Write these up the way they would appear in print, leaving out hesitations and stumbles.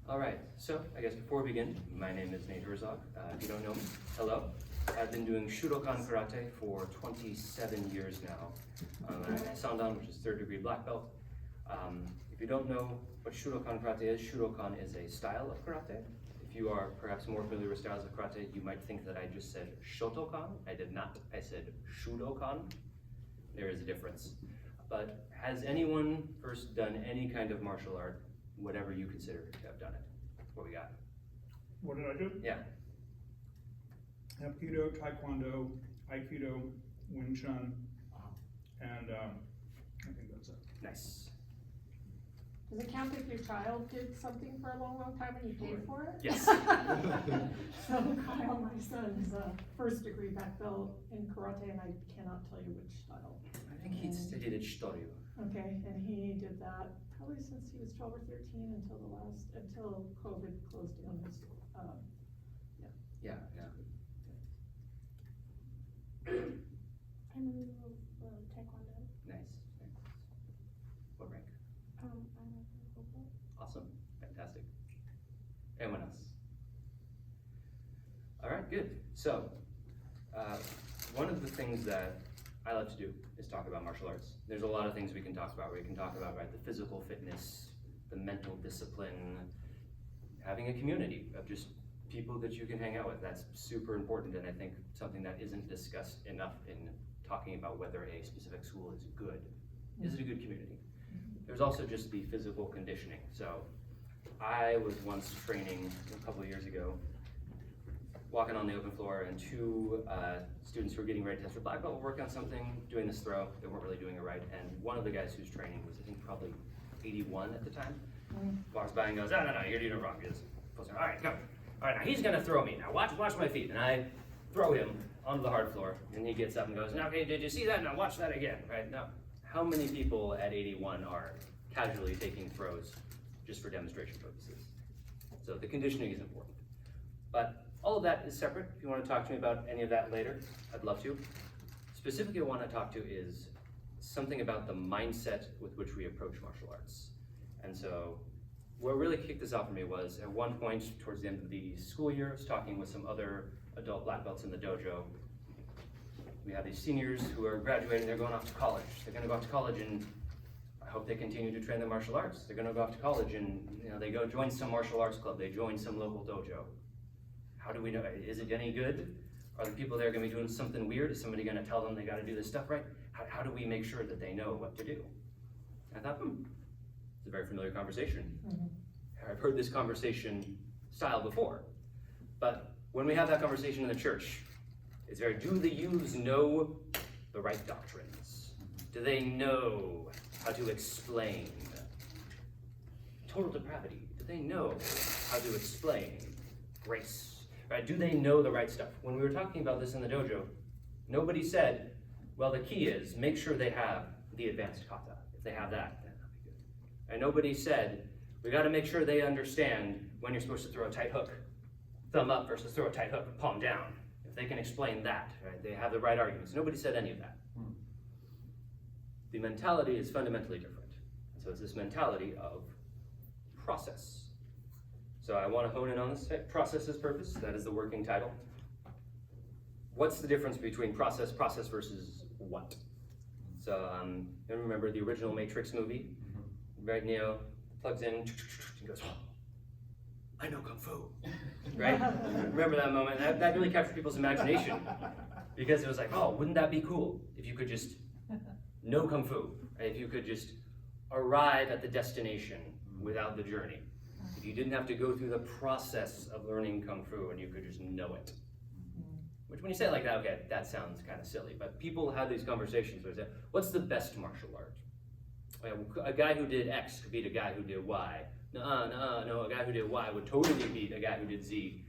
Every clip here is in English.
All right, so I guess before we begin, my name is Nate Herzog. If you don't know me, hello. I've been doing Shudokan Karate for 27 years now. I'm a Sandan, which is 3rd degree black belt. If you don't know what Shudokan Karate is, Shudokan is a style of karate. If you are perhaps more familiar with styles of karate, you might think that I just said Shotokan. I did not. I said Shudokan. There is a difference. But has anyone first done any kind of martial art, whatever you consider to have done it? What we got? What did I do? Yeah. Hapkido, Taekwondo, Aikido, Wing Chun, and I think that's it. Nice. Does it count if your child did something for a long, long time and you paid for it? Yes. So Kyle, my son, is a 1st degree black belt in karate, and I cannot tell you which style. I think he studied at Shtoryu. Okay, and he did that probably since he was 12 or 13 until COVID closed down his, Yeah. I'm in Taekwondo. Nice. What rank? I'm a purple. Awesome. Fantastic. Anyone else? All right, good. So, one of the things that I love to do is talk about martial arts. There's a lot of things we can talk about. We can talk about, right, the physical fitness, the mental discipline, having a community of just people that you can hang out with. That's super important, and I think something that isn't discussed enough in talking about whether a specific school is good. Is it a good community? There's also just the physical conditioning. So I was once training a couple of years ago, walking on the open floor, and 2 students who were getting ready to test for black belt were working on something, doing this throw. They weren't really doing it right, and one of the guys who's training was, I think, probably 81 at the time. Walks by and goes, no, you're doing it wrong. He goes, all right, come. All right, now he's gonna throw me. Now watch my feet. And I throw him onto the hard floor, and he gets up and goes, okay, did you see that? Now watch that again, right? Now, how many people at 81 are casually taking throws just for demonstration purposes? So the conditioning is important. But all of that is separate. If you want to talk to me about any of that later, I'd love to. Specifically, what I want to talk to is something about the mindset with which we approach martial arts. And so what really kicked this off for me was at one point towards the end of the school year, I was talking with some other adult black belts in the dojo. We have these seniors who are graduating, they're going off to college. They're gonna go off to college, and I hope they continue to train their martial arts. They're gonna go off to college and they go join some martial arts club, they join some local dojo. How do we know, is it any good? Are the people there gonna be doing something weird? Is somebody gonna tell them they gotta do this stuff right? How do we make sure that they know what to do? I thought, it's a very familiar conversation. I've heard this conversation style before, but when we have that conversation in the church, it's very, do the youths know the right doctrines? Do they know how to explain total depravity? Do they know how to explain grace? Right? Do they know the right stuff? When we were talking about this in the dojo, nobody said, well, the key is make sure they have the advanced kata. If they have that, then that'll be good. And nobody said, we got to make sure they understand when you're supposed to throw a tight hook, thumb up versus throw a tight hook, palm down. If they can explain that, right, they have the right arguments. Nobody said any of that. The mentality is fundamentally different. And so it's this mentality of process. So I want to hone in on this. Process is purpose. That is the working title. What's the difference between process versus what? So remember the original Matrix movie? Right, Neo plugs in, and goes, oh, I know Kung Fu, right? Remember that moment? That really captured people's imagination, because it was like, oh, wouldn't that be cool if you could just know Kung Fu, right? If you could just arrive at the destination without the journey. If you didn't have to go through the process of learning Kung Fu and you could just know it. Which when you say it like that, okay, that sounds kind of silly, but people have these conversations where they say, what's the best martial art? A guy who did X could beat a guy who did Y. No, a guy who did Y would totally beat a guy who did Z.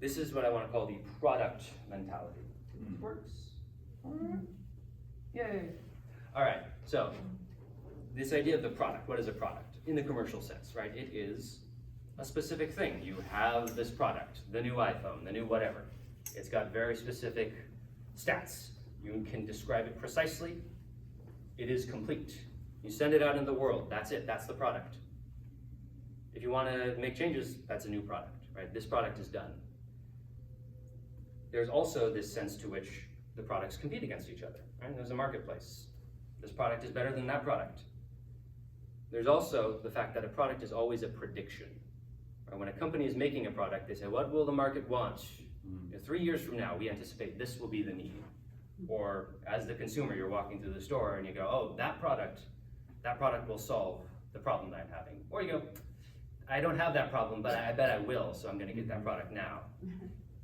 This is what I want to call the product mentality. Works. Yay. All right, so this idea of the product, what is a product? In the commercial sense, right? It is a specific thing. You have this product, the new iPhone, the new whatever. It's got very specific stats. You can describe it precisely. It is complete. You send it out in the world, that's it, that's the product. If you want to make changes, that's a new product, right? This product is done. There's also this sense to which the products compete against each other, right? There's a marketplace. This product is better than that product. There's also the fact that a product is always a prediction. Right? When a company is making a product, they say, what will the market want? 3 years from now, we anticipate this will be the need. Or as the consumer, you're walking through the store and you go, oh, that product will solve the problem that I'm having. Or you go, I don't have that problem, but I bet I will, so I'm gonna get that product now.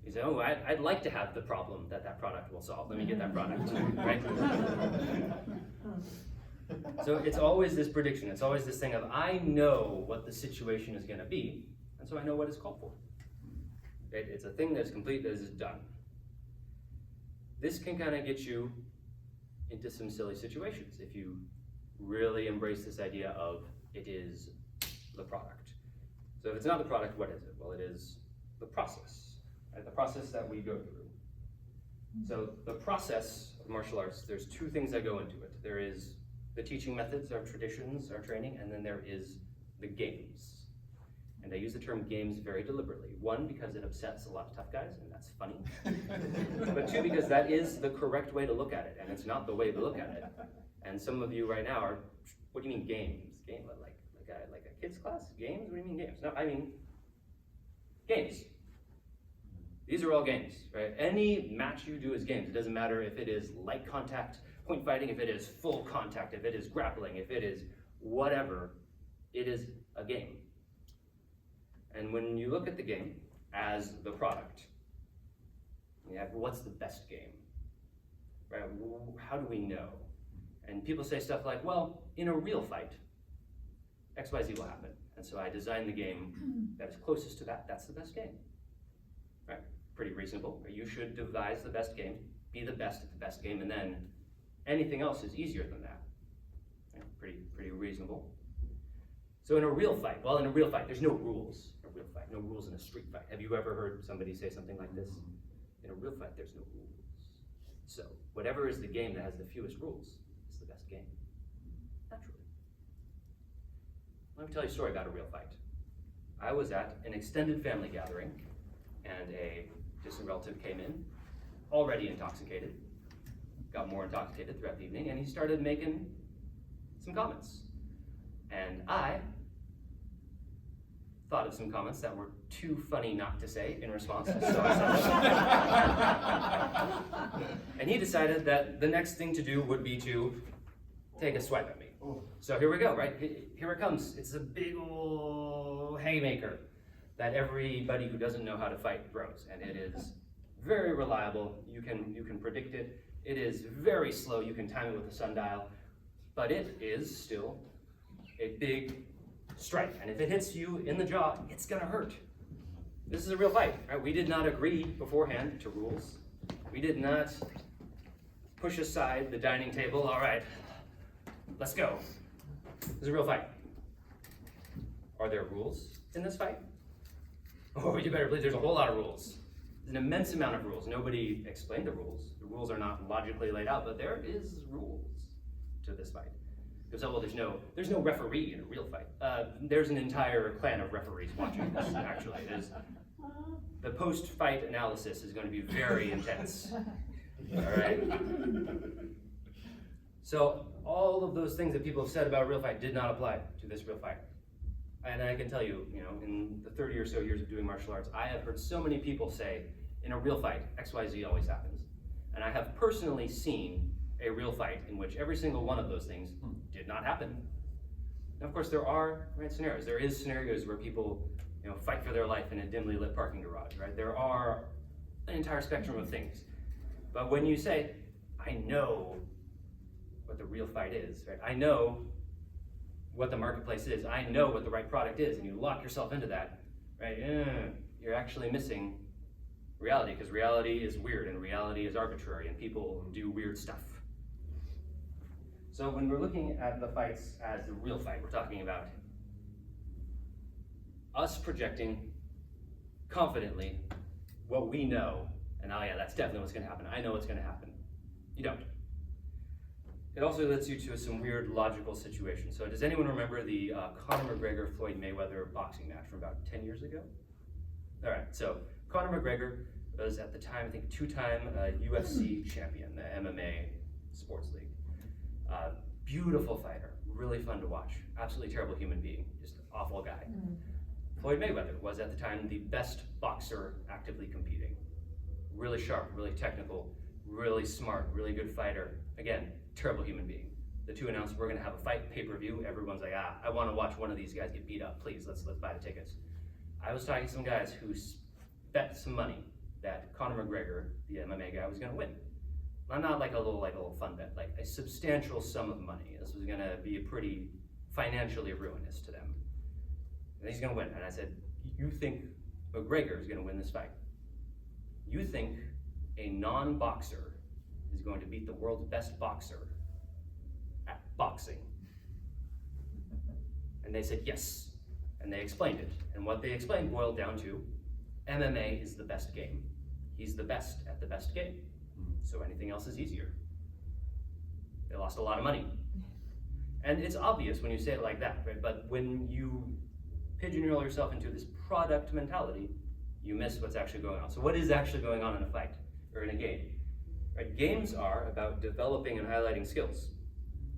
You say, oh, I'd like to have the problem that product will solve. Let me get that product, right? So it's always this prediction. It's always this thing of, I know what the situation is gonna be, and so I know what it's called for. It's a thing that's complete, that is done. This can kind of get you into some silly situations if you really embrace this idea of it is the product. So if it's not the product, what is it? Well, it is the process, right? The process that we go through. So the process of martial arts, there's two things that go into it. There is the teaching methods, our traditions, our training, and then there is the games. And I use the term games very deliberately. One, because it upsets a lot of tough guys, and that's funny. But two, because that is the correct way to look at it, and it's not the way to look at it. And some of you right now are, what do you mean games? Game, like a kid's class? Games? What do you mean games? No, I mean games. These are all games, right? Any match you do is games. It doesn't matter if it is light contact, point fighting, if it is full contact, if it is grappling, if it is whatever, it is a game. And when you look at the game as the product, you have, what's the best game? Right? How do we know? And people say stuff like, well, in a real fight, XYZ will happen. And so I designed the game that is closest to that. That's the best game. Right? Pretty reasonable. You should devise the best game, be the best at the best game, and then anything else is easier than that. Right? Pretty reasonable. So in a real fight, well, in a real fight, there's no rules. In a real fight, no rules in a street fight. Have you ever heard somebody say something like this? In a real fight, there's no rules. So whatever is the game that has the fewest rules is the best game, naturally. Let me tell you a story about a real fight. I was at an extended family gathering, and a distant relative came in, already intoxicated, got more intoxicated throughout the evening, and he started making some comments. And I thought of some comments that were too funny not to say in response. So I said, and he decided that the next thing to do would be to take a swipe at me. So here we go, right? Here it comes. It's a big old haymaker that everybody who doesn't know how to fight throws. And it is very reliable. You can predict it. It is very slow. You can time it with a sundial. But it is still a big strike, and if it hits you in the jaw, it's gonna hurt. This is a real fight, right? We did not agree beforehand to rules. We did not push aside the dining table. All right, let's go. This is a real fight. Are there rules in this fight? Oh, you better believe there's a whole lot of rules. There's an immense amount of rules. Nobody explained the rules. The rules are not logically laid out, but there is rules to this fight. Because, oh, well, there's no referee in a real fight. There's an entire clan of referees watching this, actually. The post-fight analysis is going to be very intense. All right? So all of those things that people have said about a real fight did not apply to this real fight. And I can tell you, in the 30 or so years of doing martial arts, I have heard so many people say, in a real fight, XYZ always happens. And I have personally seen a real fight in which every single one of those things did not happen. Now, of course, there are scenarios. There is scenarios where people fight for their life in a dimly lit parking garage, right? There are an entire spectrum of things. But when you say, I know what the real fight is, right? I know what the marketplace is. I know what the right product is, and you lock yourself into that, right? You're actually missing reality, because reality is weird, and reality is arbitrary, and people do weird stuff. So when we're looking at the fights as the real fight, we're talking about us projecting confidently what we know, and oh yeah, that's definitely what's going to happen. I know what's going to happen. You don't. it also leads you to some weird logical situations. So does anyone remember the Conor McGregor-Floyd Mayweather boxing match from about 10 years ago? All right, so Conor McGregor was at the time, I think, two-time UFC champion, the MMA sports league. Beautiful fighter, really fun to watch, absolutely terrible human being, just an awful guy. Floyd Mayweather was at the time the best boxer actively competing. Really sharp, really technical, really smart, really good fighter. Again, terrible human being. The two announced we're gonna have a fight, pay-per-view. Everyone's like, I wanna watch one of these guys get beat up. Please, let's buy the tickets. I was talking to some guys who bet some money that Conor McGregor, the MMA guy, was gonna win. Not like a little fun bet, like a substantial sum of money. This was gonna be pretty financially ruinous to them. And he's gonna win. And I said, you think McGregor is gonna win this fight? You think a non-boxer is going to beat the world's best boxer at boxing? And they said yes. And they explained it. And what they explained boiled down to MMA is the best game. He's the best at the best game. So anything else is easier. They lost a lot of money. And it's obvious when you say it like that, right? But when you pigeonhole yourself into this product mentality, you miss what's actually going on. So what is actually going on in a fight or in a game? Right? Games are about developing and highlighting skills.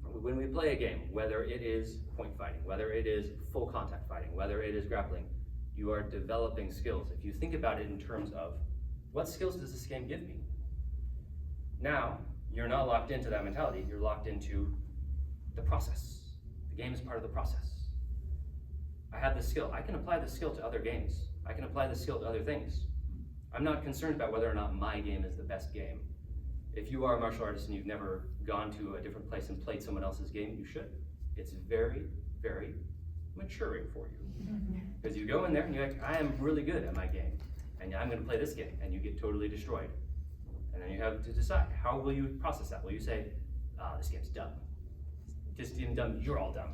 When we play a game, whether it is point fighting, whether it is full contact fighting, whether it is grappling, you are developing skills. If you think about it in terms of, what skills does this game give me? Now, you're not locked into that mentality, you're locked into the process. The game is part of the process. I have this skill, I can apply this skill to other games. I can apply this skill to other things. I'm not concerned about whether or not my game is the best game. If you are a martial artist and you've never gone to a different place and played someone else's game, you should. It's very, very maturing for you. Because you go in there and you're like, I am really good at my game, and I'm gonna play this game, and you get totally destroyed. And then you have to decide, how will you process that? Will you say, this game's dumb? Just even dumb, you're all dumb.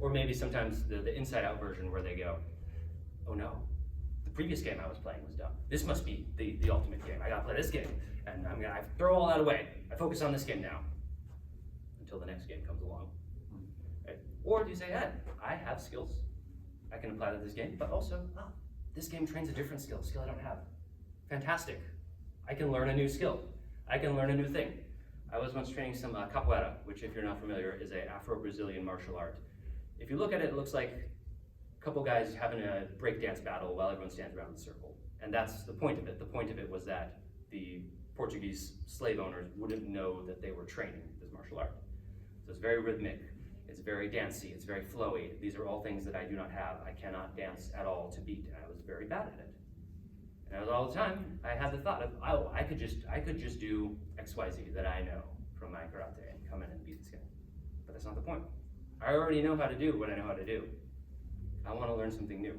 Or maybe sometimes the inside out version where they go, oh no, the previous game I was playing was dumb. This must be the ultimate game. I gotta play this game, and I throw all that away. I focus on this game now, until the next game comes along. Right? Or do you say, hey, I have skills I can apply to this game, but also, this game trains a different skill I don't have. Fantastic. I can learn a new skill. I can learn a new thing. I was once training some capoeira, which if you're not familiar, is a Afro-Brazilian martial art. If you look at it, it looks like a couple guys having a breakdance battle while everyone stands around in a circle. And that's the point of it. The point of it was that the Portuguese slave owners wouldn't know that they were training this martial art. So it's very rhythmic, it's very dancey, it's very flowy. These are all things that I do not have. I cannot dance at all to beat, and I was very bad at it. And all the time, I had the thought of, oh, I could just do XYZ that I know from my karate and come in and beat this guy. But that's not the point. I already know how to do what I know how to do. I want to learn something new.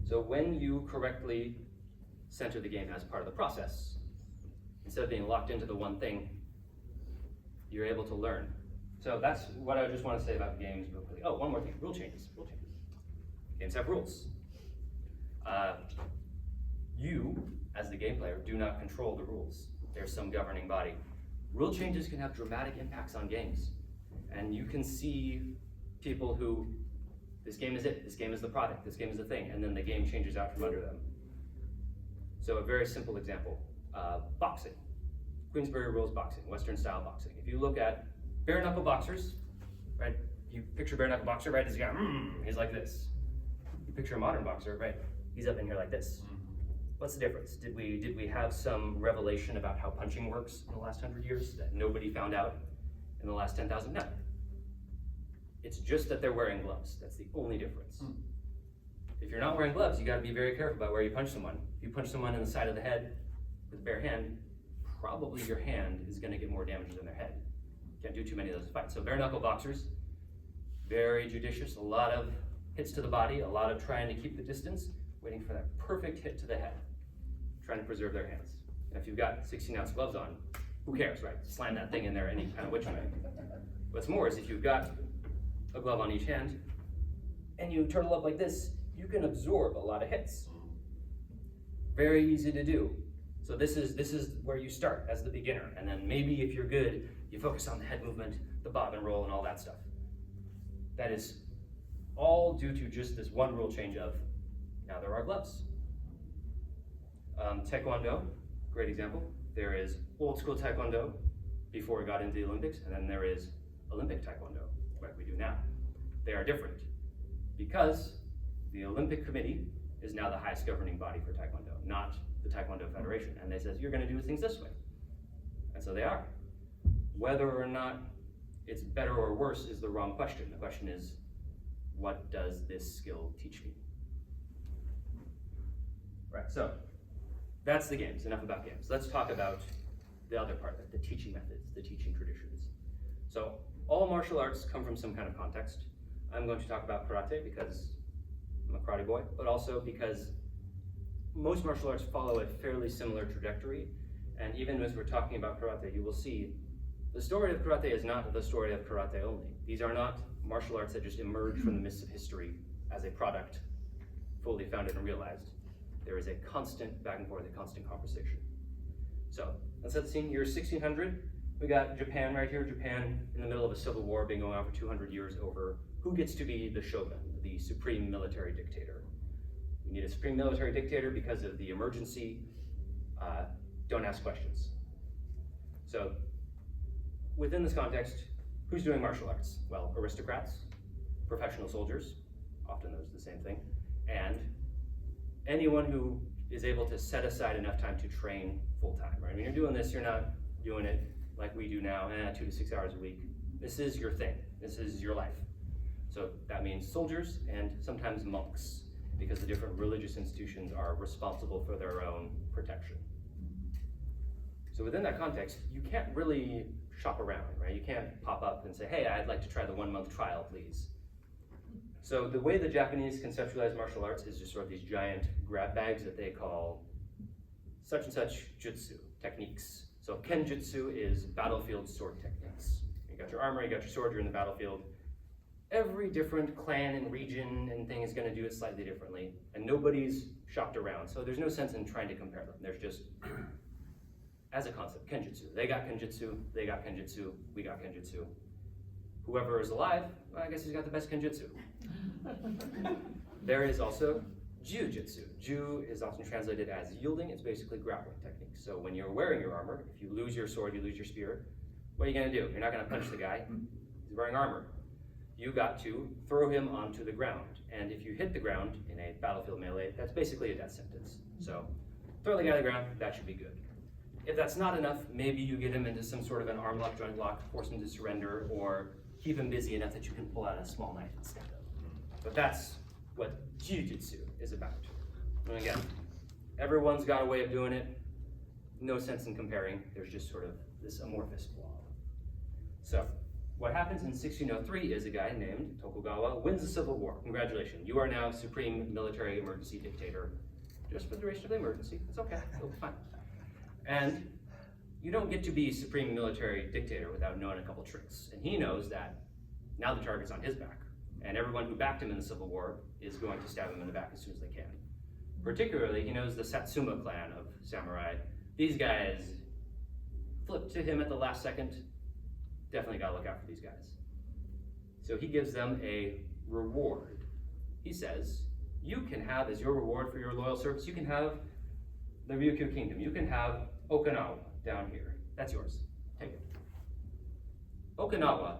So when you correctly center the game as part of the process, instead of being locked into the one thing, you're able to learn. So that's what I just want to say about games real quickly. Oh, one more thing, rule changes. Games have rules. You, as the game player, do not control the rules. There's some governing body. Rule changes can have dramatic impacts on games. And you can see people who, this game is it, this game is the product, this game is the thing, and then the game changes out from under them. So a very simple example, boxing. Queensberry rules boxing, Western style boxing. If you look at bare knuckle boxers, right? You picture bare knuckle boxer, right? He's got, he's like this. You picture a modern boxer, right? He's up in here like this. What's the difference? Did we have some revelation about how punching works in the last 100 years that nobody found out in the last 10,000? No. It's just that they're wearing gloves. That's the only difference. If you're not wearing gloves, you gotta be very careful about where you punch someone. If you punch someone in the side of the head with a bare hand, probably your hand is gonna get more damage than their head. Can't do too many of those fights. So bare knuckle boxers, very judicious, a lot of hits to the body, a lot of trying to keep the distance, waiting for that perfect hit to the head, trying to preserve their hands. And if you've got 16-ounce gloves on, who cares, right? Slam that thing in there any kind of which way. What's more is if you've got a glove on each hand and you turtle up like this, you can absorb a lot of hits. Very easy to do. So this is where you start as the beginner, and then maybe if you're good, you focus on the head movement, the bob and roll, and all that stuff. That is all due to just this one rule change of, now there are gloves. Taekwondo, great example. There is old school Taekwondo before it got into the Olympics, and then there is Olympic Taekwondo, like we do now. They are different because the Olympic Committee is now the highest governing body for Taekwondo, not the Taekwondo Federation. And they says, you're gonna do things this way. And so they are. Whether or not it's better or worse is the wrong question. The question is, what does this skill teach me? Right, so that's the games, enough about games. Let's talk about the other part of it, the teaching methods, the teaching traditions. So all martial arts come from some kind of context. I'm going to talk about karate because I'm a karate boy, but also because most martial arts follow a fairly similar trajectory. And even as we're talking about karate, you will see the story of karate is not the story of karate only. These are not martial arts that just emerge from the mists of history as a product fully founded and realized. There is a constant back and forth, a constant conversation. So let's set the scene. Year 1600. We got Japan right here. Japan in the middle of a civil war being going on for 200 years over who gets to be the shogun, the supreme military dictator. We need a supreme military dictator because of the emergency. Don't ask questions. So within this context, who's doing martial arts? Well, aristocrats, professional soldiers, often those are the same thing, and anyone who is able to set aside enough time to train full time, right? When you're doing this, you're not doing it like we do now, 2 to 6 hours a week. This is your thing. This is your life. So that means soldiers and sometimes monks, because the different religious institutions are responsible for their own protection. So within that context, you can't really shop around, right? You can't pop up and say, hey, I'd like to try the 1 month trial, please. So the way the Japanese conceptualize martial arts is just sort of these giant grab bags that they call such and such jutsu, techniques. So kenjutsu is battlefield sword techniques. You got your armor, you got your sword, you're in the battlefield. Every different clan and region and thing is gonna do it slightly differently, and nobody's shopped around, so there's no sense in trying to compare them. There's just, as a concept, kenjutsu. They got kenjutsu, they got kenjutsu, we got kenjutsu. Whoever is alive, well, I guess he's got the best kenjutsu. There is also jiu-jitsu. Jiu is often translated as yielding. It's basically grappling technique. So when you're wearing your armor, if you lose your sword, you lose your spear, what are you gonna do? You're not gonna punch the guy. He's wearing armor. You got to throw him onto the ground. And if you hit the ground in a battlefield melee, that's basically a death sentence. So throw the guy to the ground, that should be good. If that's not enough, maybe you get him into some sort of an arm lock, joint lock, force him to surrender, or keep him busy enough that you can pull out a small knife instead of. But that's what jiu-jitsu is about. And again, everyone's got a way of doing it. No sense in comparing. There's just sort of this amorphous blob. So what happens in 1603 is a guy named Tokugawa wins the civil war. Congratulations, you are now supreme military emergency dictator. Just for the duration of the emergency, it's okay, it'll be fine. And you don't get to be supreme military dictator without knowing a couple tricks. And he knows that now the target's on his back. And everyone who backed him in the Civil War is going to stab him in the back as soon as they can. Particularly, he knows the Satsuma clan of samurai. These guys flipped to him at the last second. Definitely gotta look out for these guys. So he gives them a reward. He says, you can have, as your reward for your loyal service, you can have the Ryukyu Kingdom. You can have Okinawa down here. That's yours. Take it. Okinawa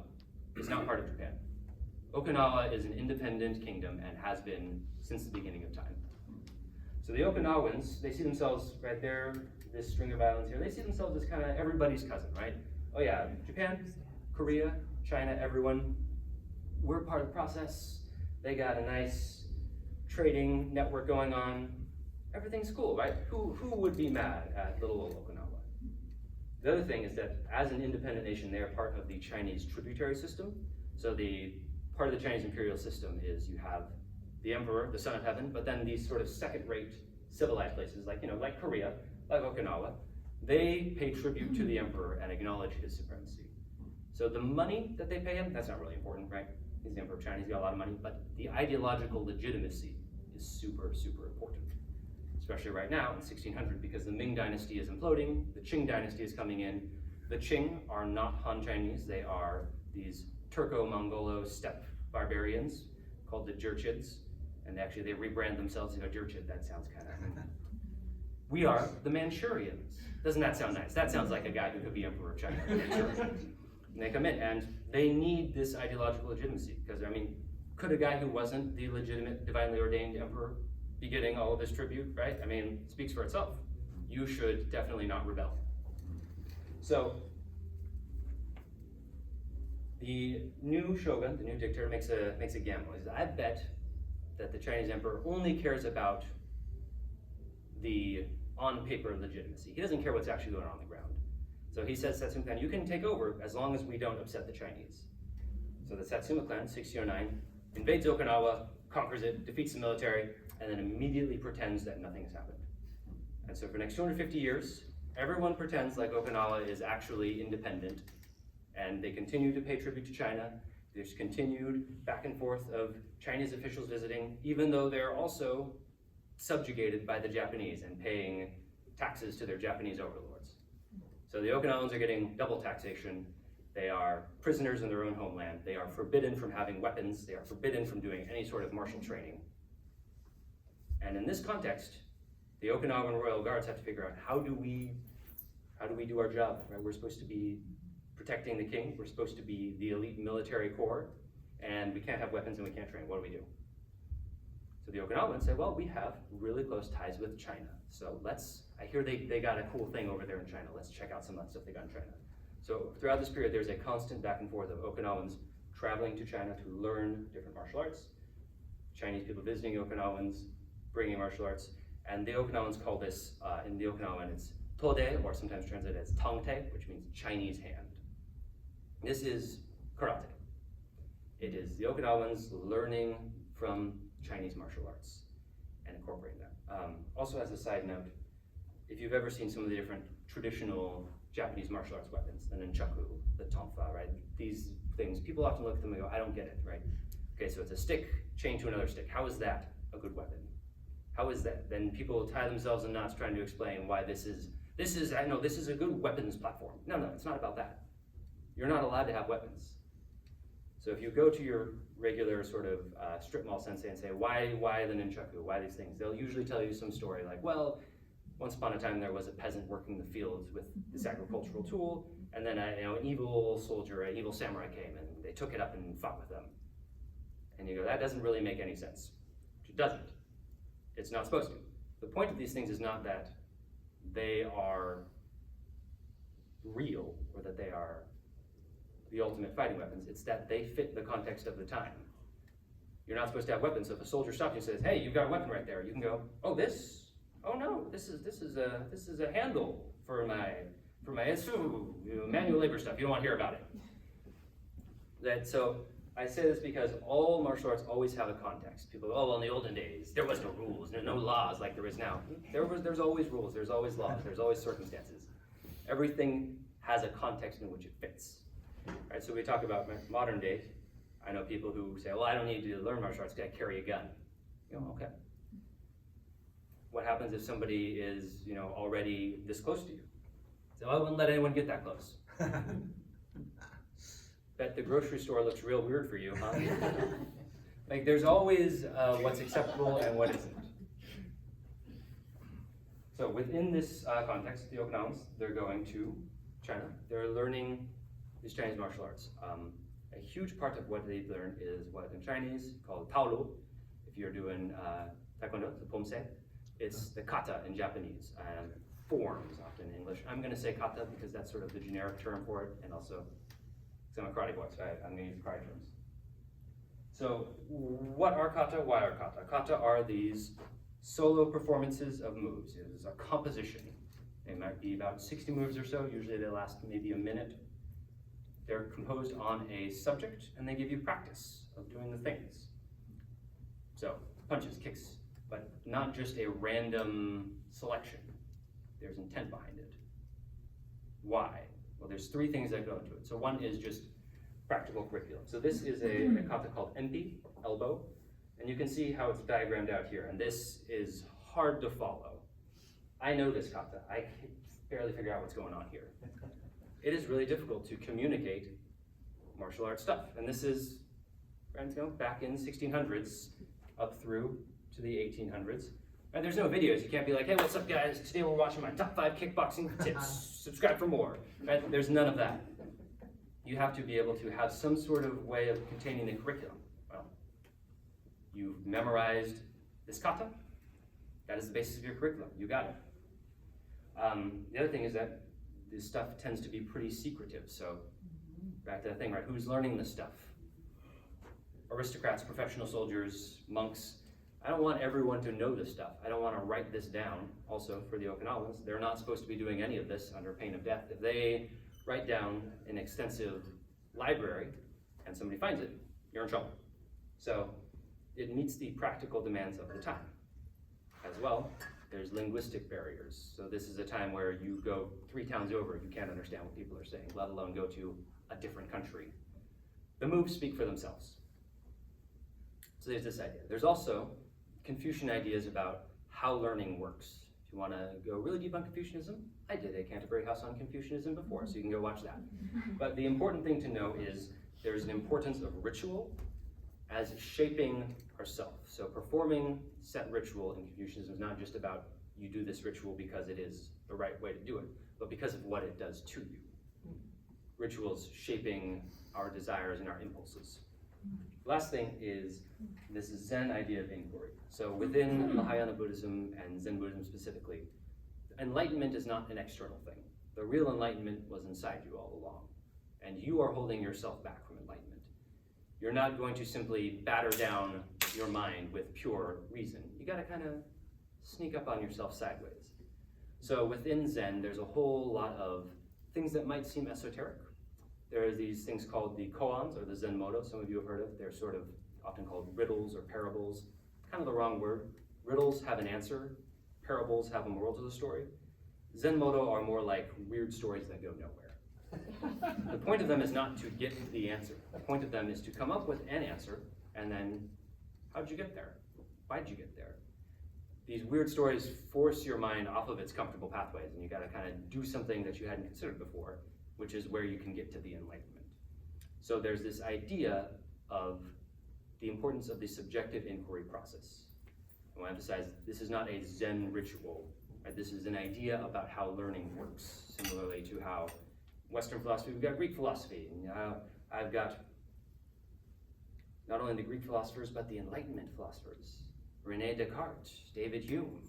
is not part of Japan. Okinawa is an independent kingdom and has been since the beginning of time. So the Okinawans, they see themselves right there, this string of islands here, they see themselves as kind of everybody's cousin, right? Oh yeah, Japan, Korea, China, everyone, we're part of the process. They got a nice trading network going on. Everything's cool, right? Who would be mad at little old Okinawa? The other thing is that as an independent nation, they are part of the Chinese tributary system. So the part of the Chinese imperial system is you have the emperor, the son of heaven, but then these sort of second-rate civilized places like, like Korea, like Okinawa, they pay tribute to the emperor and acknowledge his supremacy. So the money that they pay him, that's not really important, right? He's the emperor of China, he's got a lot of money, but the ideological legitimacy is super, super important. especially right now in 1600, because the Ming Dynasty is imploding, the Qing Dynasty is coming in. The Qing are not Han Chinese, they are these Turco-Mongolo steppe barbarians called the Jurchids, and actually they rebrand themselves as a Jurchid. That sounds kind of... We are the Manchurians. Doesn't that sound nice? That sounds like a guy who could be emperor of China. And they come in, and they need this ideological legitimacy, because, I mean, could a guy who wasn't the legitimate, divinely ordained emperor be getting all of this tribute, right? I mean, it speaks for itself. You should definitely not rebel. So, the new shogun, the new dictator, makes a gamble. He says, I bet that the Chinese emperor only cares about the on-paper legitimacy. He doesn't care what's actually going on the ground. So he says, Satsuma clan, you can take over as long as we don't upset the Chinese. So the Satsuma clan, 1609, invades Okinawa, conquers it, defeats the military, and then immediately pretends that nothing has happened. And so for the next 250 years, everyone pretends like Okinawa is actually independent, and they continue to pay tribute to China. There's continued back and forth of Chinese officials visiting, even though they're also subjugated by the Japanese and paying taxes to their Japanese overlords. So the Okinawans are getting double taxation. They are prisoners in their own homeland. They are forbidden from having weapons. They are forbidden from doing any sort of martial training. And in this context, the Okinawan Royal Guards have to figure out how do we do our job, right? We're supposed to be protecting the king. We're supposed to be the elite military corps, and we can't have weapons and we can't train. What do we do? So the Okinawans say, well, we have really close ties with China. So I hear they got a cool thing over there in China. Let's check out some of that stuff they got in China. So throughout this period, there's a constant back and forth of Okinawans traveling to China to learn different martial arts, Chinese people visiting Okinawans, bringing martial arts, and the Okinawans call this, in the Okinawan, it's Tode, or sometimes translated as Tangte, which means Chinese hand. This is karate. It is the Okinawans learning from Chinese martial arts and incorporating that. Also, as a side note, if you've ever seen some of the different traditional Japanese martial arts weapons, the nunchaku, the tonfa, right? These things, people often look at them and go, I don't get it, right? Okay, so it's a stick chained to another stick. How is that a good weapon? How is that? Then people tie themselves in knots trying to explain why this is a good weapons platform. No, it's not about that. You're not allowed to have weapons. So if you go to your regular sort of strip mall sensei and say, why the nunchaku, why these things? They'll usually tell you some story like, well, once upon a time there was a peasant working the fields with this agricultural tool, and then an evil soldier, an evil samurai came and they took it up and fought with them. And you go, that doesn't really make any sense. It doesn't. It's not supposed to. The point of these things is not that they are real or that they are the ultimate fighting weapons. It's that they fit the context of the time. You're not supposed to have weapons. So if a soldier stops you and says, hey, you've got a weapon right there, you can go, oh no, this is a handle for my manual labor stuff. You don't want to hear about it. So I say this because all martial arts always have a context. People go, oh, well, in the olden days, there was no rules, no laws like there is now. There's always rules, there's always laws, there's always circumstances. Everything has a context in which it fits. Right, so we talk about modern day. I know people who say, well, I don't need to learn martial arts because I carry a gun. You know, okay. What happens if somebody is, already this close to you? So I wouldn't let anyone get that close. Bet the grocery store looks real weird for you, huh? Like there's always what's acceptable and what isn't. So within this context, the Okinawans, they're going to China. They're learning these Chinese martial arts. A huge part of what they learn is what in Chinese called taolu. If you're doing taekwondo, the pomse, it's the kata in Japanese, and forms often in English. I'm going to say kata because that's sort of the generic term for it, and also because I'm a karate boy, so I'm going to use karate terms. So what are kata? Why are kata? Kata are these solo performances of moves. It is a composition. They might be about 60 moves or so. Usually they last maybe a minute. They're composed on a subject, and they give you practice of doing the things. So punches, kicks, but not just a random selection. There's intent behind it. Why? Well, there's three things that go into it. So one is just practical curriculum. So this is a kata called empi, elbow, and you can see how it's diagrammed out here. And this is hard to follow. I know this kata. I can barely figure out what's going on here. It is really difficult to communicate martial arts stuff. And this is, friends, back in 1600s up through to the 1800s. And there's no videos. You can't be like, hey, what's up, guys? Today we're watching my top 5 kickboxing tips. Subscribe for more. Right? There's none of that. You have to be able to have some sort of way of containing the curriculum. Well, you've memorized this kata. That is the basis of your curriculum. You got it. The other thing is that this stuff tends to be pretty secretive. So back to that thing, right? Who's learning this stuff? Aristocrats, professional soldiers, monks. I don't want everyone to know this stuff. I don't want to write this down. Also, for the Okinawans, they're not supposed to be doing any of this under pain of death. If they write down an extensive library and somebody finds it, you're in trouble. So it meets the practical demands of the time. As well, there's linguistic barriers. So this is a time where you go 3 towns over, you can't understand what people are saying, let alone go to a different country. The moves speak for themselves. So there's this idea. There's also Confucian ideas about how learning works. If you want to go really deep on Confucianism, I did a Canterbury house on Confucianism before, so you can go watch that. But the important thing to know is there's an importance of ritual as shaping ourselves. So performing set ritual in Confucianism is not just about you do this ritual because it is the right way to do it, but because of what it does to you. Rituals shaping our desires and our impulses. Last thing is this Zen idea of inquiry. So within Mahayana Buddhism and Zen Buddhism specifically, enlightenment is not an external thing. The real enlightenment was inside you all along, and you are holding yourself back from enlightenment. You're not going to simply batter down your mind with pure reason. You gotta kind of sneak up on yourself sideways. So within Zen, there's a whole lot of things that might seem esoteric. There are these things called the koans, or the Zen motto, some of you have heard of. They're sort of often called riddles or parables. Kind of the wrong word. Riddles have an answer. Parables have a moral to the story. Zen motto are more like weird stories that go nowhere. The point of them is not to get the answer. The point of them is to come up with an answer, and then how'd you get there? Why'd you get there? These weird stories force your mind off of its comfortable pathways, and you gotta kind of do something that you hadn't considered before, which is where you can get to the enlightenment. So there's this idea of the importance of the subjective inquiry process. I want to emphasize, this is not a Zen ritual, right? This is an idea about how learning works, similarly to how Western philosophy, we've got Greek philosophy, and I've got not only the Greek philosophers, but the Enlightenment philosophers, René Descartes, David Hume.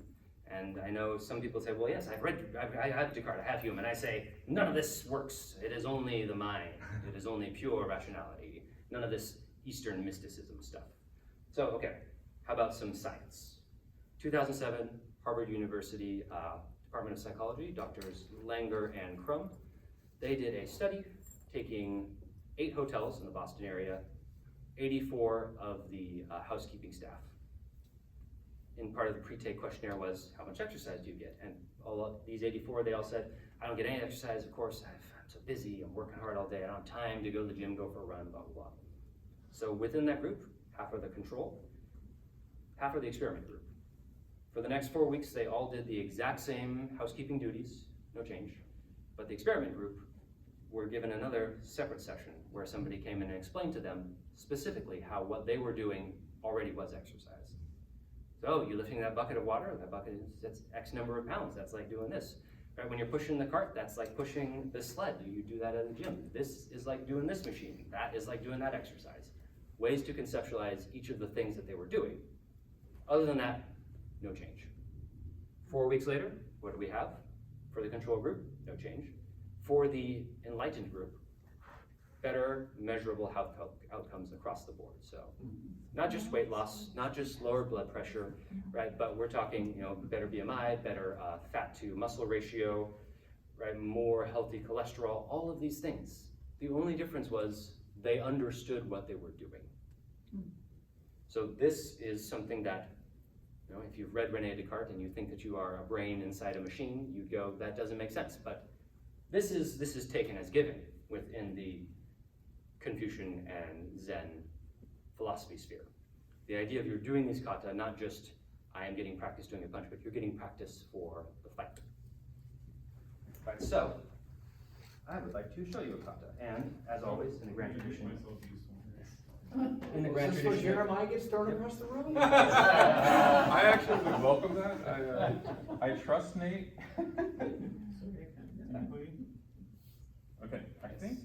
And I know some people say, well, yes, I have Descartes, I have Hume, and I say, none of this works. It is only the mind. It is only pure rationality. None of this Eastern mysticism stuff. So, okay, how about some science? 2007, Harvard University Department of Psychology, Drs. Langer and Crum, they did a study taking 8 hotels in the Boston area, 84 of the housekeeping staff. And part of the pre-take questionnaire was, how much exercise do you get? And all of these 84, they all said, I don't get any exercise, of course, I'm so busy, I'm working hard all day, I don't have time to go to the gym, go for a run, blah, blah, blah. So within that group, half are the control, half are the experiment group. For the next 4 weeks, they all did the exact same housekeeping duties, no change. But the experiment group were given another separate session where somebody came in and explained to them specifically how what they were doing already was exercise. So you're lifting that bucket of water, that bucket that's X number of pounds, that's like doing this. Right? When you're pushing the cart, that's like pushing the sled. You do that at the gym. This is like doing this machine. That is like doing that exercise. Ways to conceptualize each of the things that they were doing. Other than that, no change. 4 weeks later, what do we have? For the control group, no change. For the enlightened group, better measurable health outcomes across the board. So not just weight loss, not just lower blood pressure, right? But we're talking, better BMI, better fat to muscle ratio, right? More healthy cholesterol, all of these things. The only difference was they understood what they were doing. So this is something that, if you've read René Descartes and you think that you are a brain inside a machine, you'd go, that doesn't make sense. But this is taken as given within the Confucian and Zen philosophy sphere. The idea of you're doing these kata not just I am getting practice doing a punch, but you're getting practice for the fight. Right, so I would like to show you a kata, and as always, in the grand tradition. In the grand Is this tradition. where Jeremiah gets thrown across the room? I actually would welcome that. I trust Nate. Okay, I think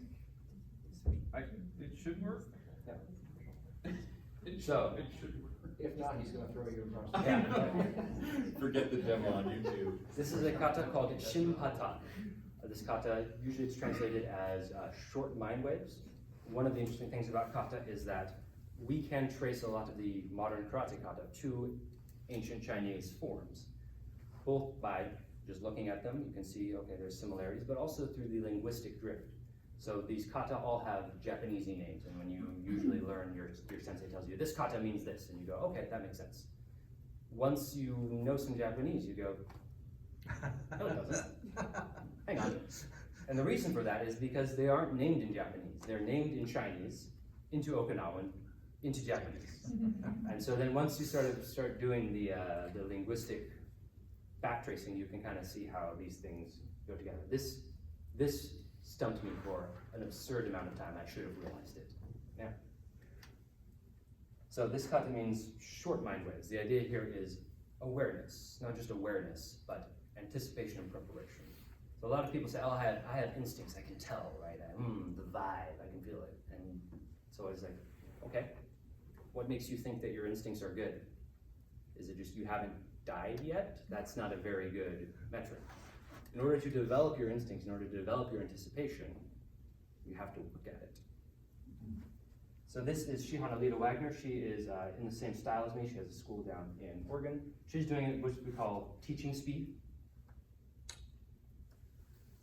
it should work. So, It should work. If not, he's gonna throw you across the yeah. room. Forget the demo on YouTube. This is a kata called Shinpata. This kata, usually it's translated as short mind waves. One of the interesting things about kata is that we can trace a lot of the modern karate kata to ancient Chinese forms, both by just looking at them, you can see, okay, there's similarities, but also through the linguistic drift. So these kata all have Japanesey names, and when you usually learn, your sensei tells you, this kata means this, and you go, okay, that makes sense. Once you know some Japanese, you go, no, it doesn't. Hang on. And the reason for that is because they aren't named in Japanese. They're named in Chinese, into Okinawan, into Japanese. And so then once you start doing the linguistic backtracing, you can kind of see how these things go together. This stumped me for an absurd amount of time. I should have realized it. Yeah. So this kata means short mind waves. The idea here is awareness, not just awareness, but anticipation and preparation. So a lot of people say, oh, I have instincts, I can tell, right? The vibe, I can feel it. And so it's like, okay, what makes you think that your instincts are good? Is it just you haven't died yet? That's not a very good metric. In order to develop your instincts, in order to develop your anticipation, you have to look at it. So this is Shihan Alita Wagner. She is in the same style as me. She has a school down in Oregon. She's doing it, which we call teaching speed.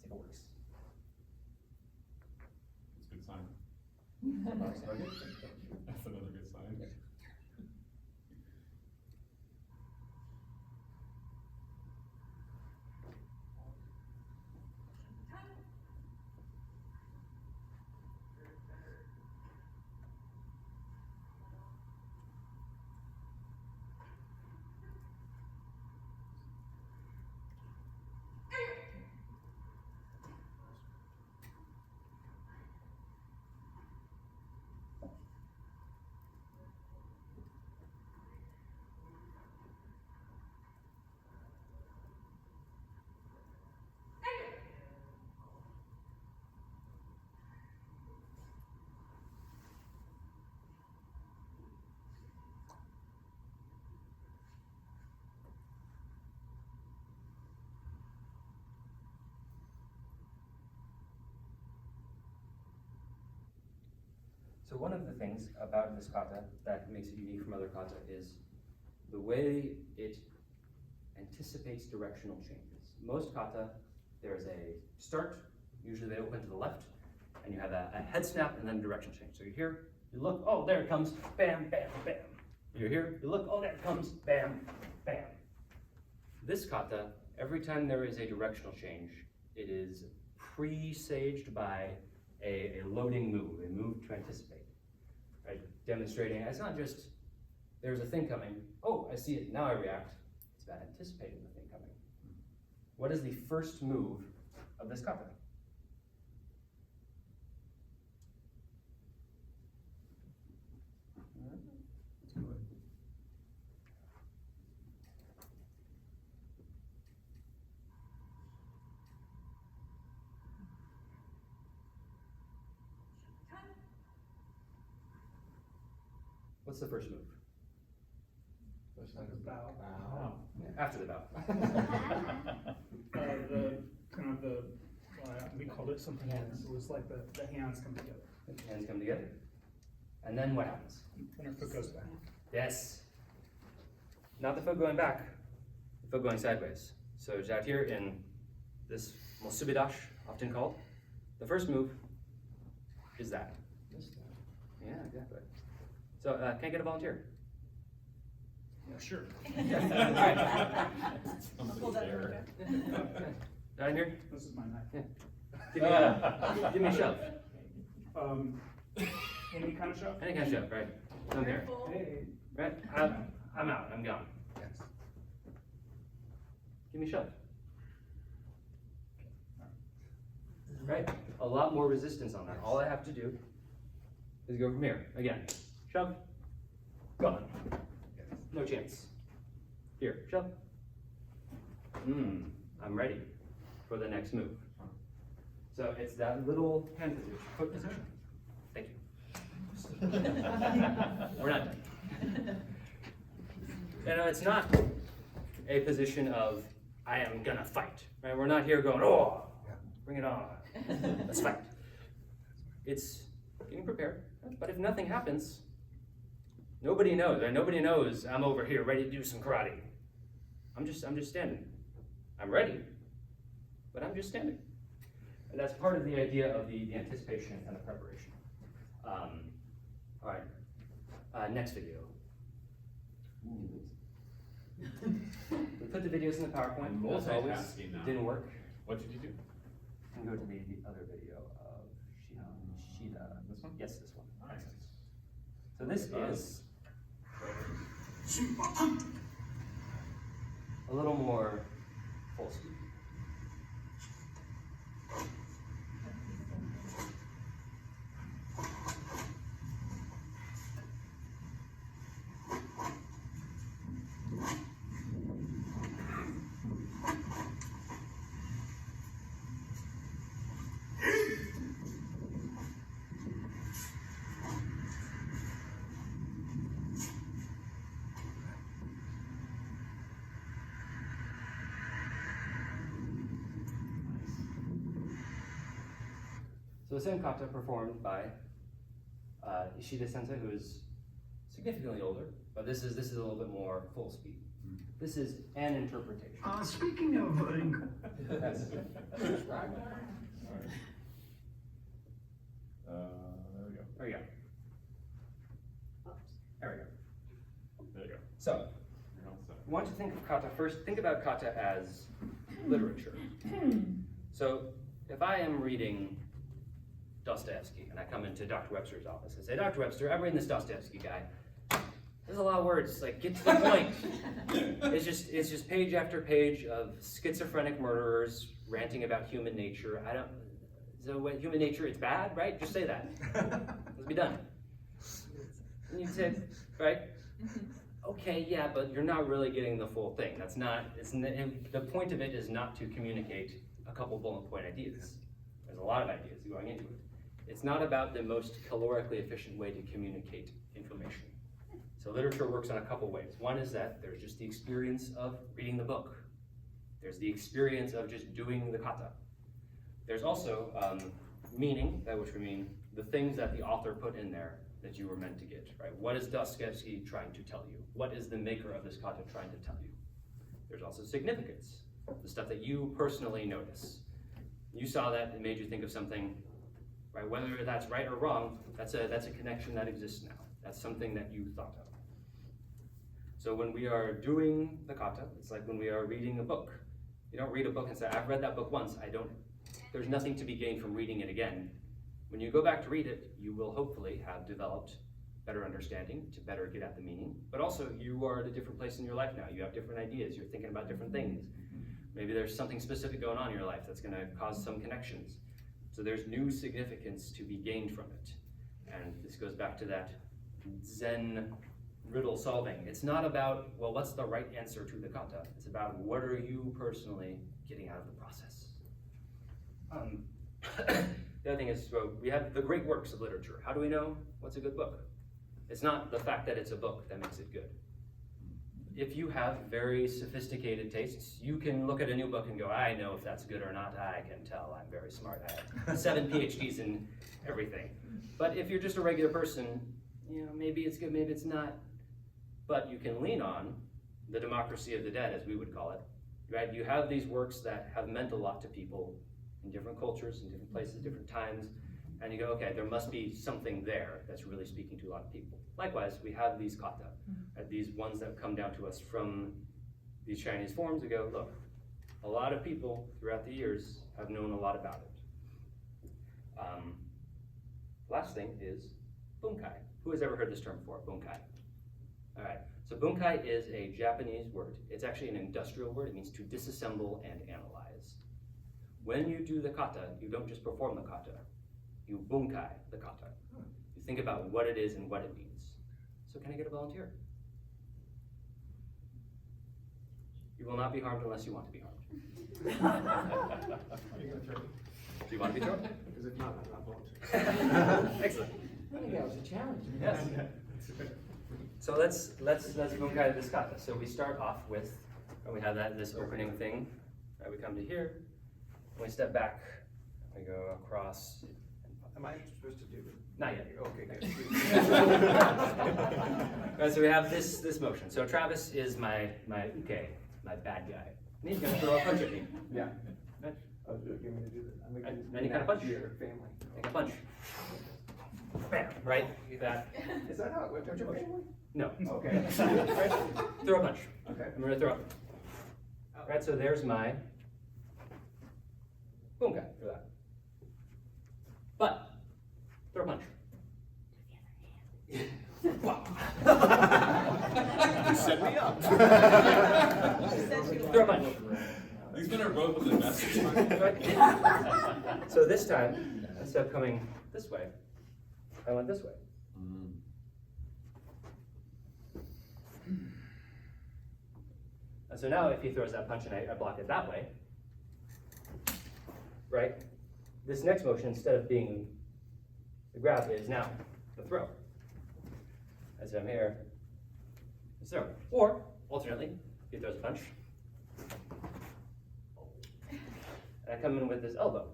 See if it works. That's a good sign. That's another good sign. So one of the things about this kata that makes it unique from other kata is the way it anticipates directional changes. Most kata, there's a start, usually they open to the left, and you have a head snap and then a direction change. So you're here, you look, oh, there it comes, bam, bam, bam. You're here, you look, oh, there it comes, bam, bam. This kata, every time there is a directional change, it is presaged by a loading move, a move to anticipate, right? Demonstrating, it's not just, there's a thing coming, oh, I see it, now I react. It's about anticipating the thing coming. What is the first move of this kata? What's the first move? Bow. After the bow. We called it something else. It was like the hands come together. Hands come together. And then what happens? When our foot goes back. Yes. Not the foot going back, the foot going sideways. So it's out here in this Mosubidash, often called. The first move is that. Yeah, exactly. So can I get a volunteer? Yeah, sure. I'll pull that over. Down here? This is my knife. Give me a shove. Any kind of shove? Any kind of shove, right? I'm here. Hey. Right? I'm out. I'm gone. Give me a shove. Right? A lot more resistance on that. All I have to do is go from here. Again, shove, gone. No chance. Here, shove. I'm ready for the next move. So it's that little hand position, foot position. Thank you. We're not done. You know, it's not a position of, I am gonna fight, right? We're not here going, oh, bring it on, let's fight. It's getting prepared, but if nothing happens, nobody knows, right? Nobody knows I'm over here ready to do some karate. I'm just standing. I'm ready, but I'm just standing. And that's part of the idea of the anticipation and the preparation. All right, next video. We put the videos in the PowerPoint, as always, didn't work. What did you do? And go to the other video of Shida. This one? Yes, this one. Nice. So this is a little more full speed. So the same kata performed by Ishida Sensei, who is significantly older, but this is a little bit more full speed. This is an interpretation. Speaking of That's There we go. There we go. There we go. There you go. So, You're all set. I want to think of kata first. Think about kata as literature. So, if I am reading Dostoevsky and I come into Dr. Webster's office and say, Dr. Webster, I'm reading this Dostoevsky guy. There's a lot of words. Like, get to the point. It's just page after page of schizophrenic murderers ranting about human nature. So what, human nature, it's bad, right? Just say that. Let's be done. And you say, right? Okay, yeah, but you're not really getting the full thing. The point of it is not to communicate a couple bullet point ideas. There's a lot of ideas going into it. It's not about the most calorically efficient way to communicate information. So literature works on a couple ways. One is that there's just the experience of reading the book. There's the experience of just doing the kata. There's also meaning, by which we mean the things that the author put in there that you were meant to get, right? What is Dostoevsky trying to tell you? What is the maker of this kata trying to tell you? There's also significance, the stuff that you personally notice. You saw that, it made you think of something, right? Whether that's right or wrong, that's a connection that exists now. That's something that you thought of. So when we are doing the kata, it's like when we are reading a book. You don't read a book and say, I've read that book once, there's nothing to be gained from reading it again. When you go back to read it, you will hopefully have developed better understanding to better get at the meaning, but also you are at a different place in your life now. You have different ideas, you're thinking about different things. Maybe there's something specific going on in your life that's gonna cause some connections. So there's new significance to be gained from it. And this goes back to that Zen riddle solving. It's not about, well, what's the right answer to the kata? It's about what are you personally getting out of the process? The other thing is, we have the great works of literature. How do we know what's a good book? It's not the fact that it's a book that makes it good. If you have very sophisticated tastes, you can look at a new book and go, I know if that's good or not. I can tell, I'm very smart. I have 7 PhDs in everything. But if you're just a regular person, maybe it's good, maybe it's not. But you can lean on the democracy of the dead, as we would call it, right? You have these works that have meant a lot to people in different cultures, in different places, different times, and you go, okay, there must be something there that's really speaking to a lot of people. Likewise, we have these kata, these ones that come down to us from these Chinese forms. We go, look, a lot of people throughout the years have known a lot about it. Last thing is bunkai. Who has ever heard this term before, bunkai? All right, So bunkai is a Japanese word. It's actually an industrial word. It means to disassemble and analyze. When you do the kata, you don't just perform the kata. You bunkai the kata. You think about what it is and what it means. So can I get a volunteer? You will not be harmed unless you want to be harmed. Are you gonna throw me? Do you want to be thrown? Because if not, I'm not volunteering. Excellent. I think that was a challenge. Yes. So let's bunkai this kata. So we start off with, we have this opening thing. Right, we come to here, we step back, we go across. Am I supposed to do it? Not yet. Okay, good. Right, so we have this motion. So Travis is my uke, my bad guy. And he's gonna throw a punch at me. Yeah. Right? Oh, you want me to do that? I'm Right, making then you gotta punch. your family. Take a punch. Bam, right? That. Is that how it went? Your family? No. Okay. Right? Throw a punch. Okay. I'm gonna throw. Right, so there's my bunkai for that. But, throw a punch. You set me up. Throw a punch. These men are both with investors. Right? So this time, instead of coming this way, I went this way. And so now if he throws that punch and I block it that way, right? This next motion, instead of being the grab, is now the throw. As I'm here, it's throw. Or, alternately, he throws a punch. And I come in with this elbow.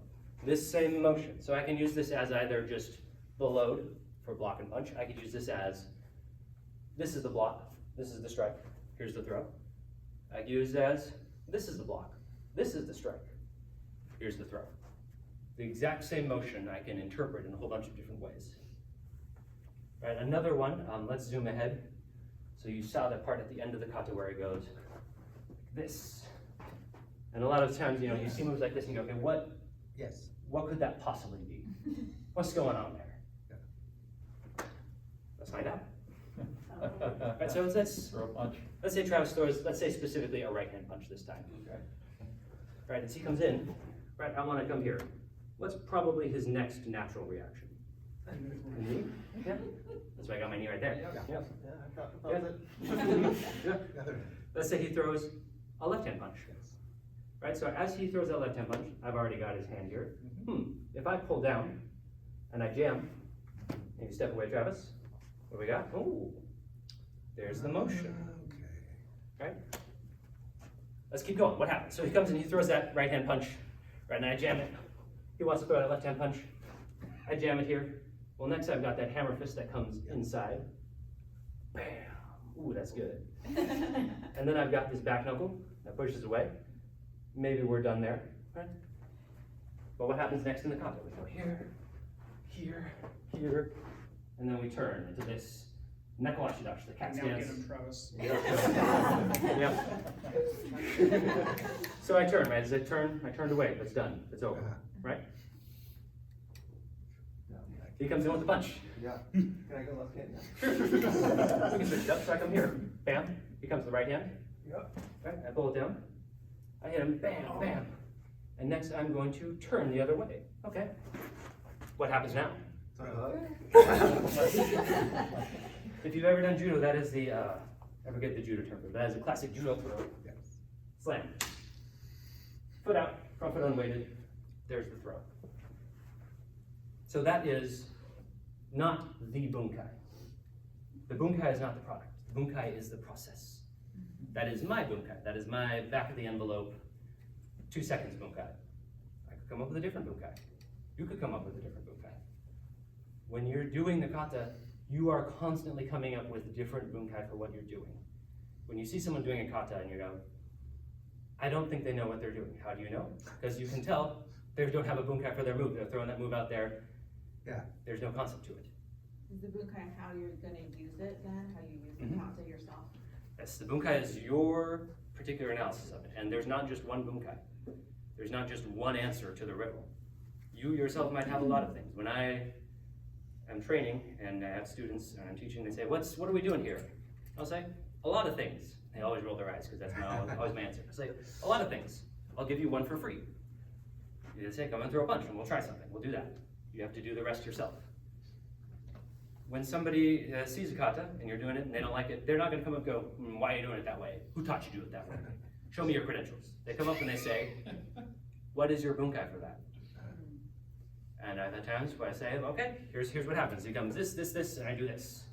This same motion. So I can use this as either just the load for block and punch. I could use this as, this is the block, this is the strike, here's the throw. I could use it as, this is the block, this is the strike, here's the throw. The exact same motion I can interpret in a whole bunch of different ways. Right, another one, let's zoom ahead. So you saw that part at the end of the kata where it goes like this. And a lot of times, you know, you see moves like this and you go, okay, what could that possibly be? What's going on there? Let's find out. Right, so let's Throw a punch. let's say Travis throws, let's say specifically a right hand punch this time. Okay. Right, as he comes in, right, I want to come here. What's probably his next natural reaction? Knee? Yeah. That's why I got my knee right there. Yeah. Yeah. Yeah. Let's say he throws a left hand punch. Right, so as he throws that left hand punch, I've already got his hand here. If I pull down and I jam, and you step away, Travis, what do we got? Oh, there's the motion. Right? Let's keep going. What happens? So he comes and he throws that right hand punch, right, and I jam it. He wants to throw that left hand punch. I jam it here. Well, next I've got that hammer fist that comes inside. Bam. Ooh, that's good. And then I've got this back knuckle that pushes away. Maybe we're done there, right? But what happens next in the kata? We go here, here, here, and then we turn into this nekoashidashi, the cat Now get stance. him, Travis. Yeah. So I turn, right? As I turned away. It's done. It's over, right? He comes in with the punch. Yeah. Can I go left hand now? Sure. We can switch it up. So I come here. Bam. He comes to the right hand. Yep. Right. I pull it down. I hit him. Bam. Bam. And next I'm going to turn the other way. Okay. What happens now? If you've ever done judo, that is the, I forget the judo term, but that is a classic judo throw. Yes. Slam. Foot out, front foot unweighted, there's the throw. So that is not the bunkai. The bunkai is not the product. The bunkai is the process. That is my bunkai. That is my back of the envelope, 2 seconds bunkai. I could come up with a different bunkai. You could come up with a different bunkai. When you're doing the kata, you are constantly coming up with different bunkai for what you're doing. When you see someone doing a kata and you go, I don't think they know what they're doing. How do you know? Because you can tell they don't have a bunkai for their move. They're throwing that move out there. Yeah. There's no concept to it. Is the bunkai how you're gonna use it then? How you use the kata yourself? Yes, the bunkai is your particular analysis of it. And there's not just one bunkai. There's not just one answer to the riddle. You yourself might have a lot of things. When I am training and I have students and I'm teaching, they say, what are we doing here? I'll say, a lot of things. They always roll their eyes because that's always my answer. It's like, a lot of things. I'll give you one for free. You just say, come and throw a punch and we'll try something. We'll do that. You have to do the rest yourself. When somebody sees a kata and you're doing it and they don't like it, they're not going to come up and go, why are you doing it that way? Who taught you to do it that way? Show me your credentials. They come up and they say, what is your bunkai for that? And I've had times where I say, okay, here's what happens. He comes this, and I do this.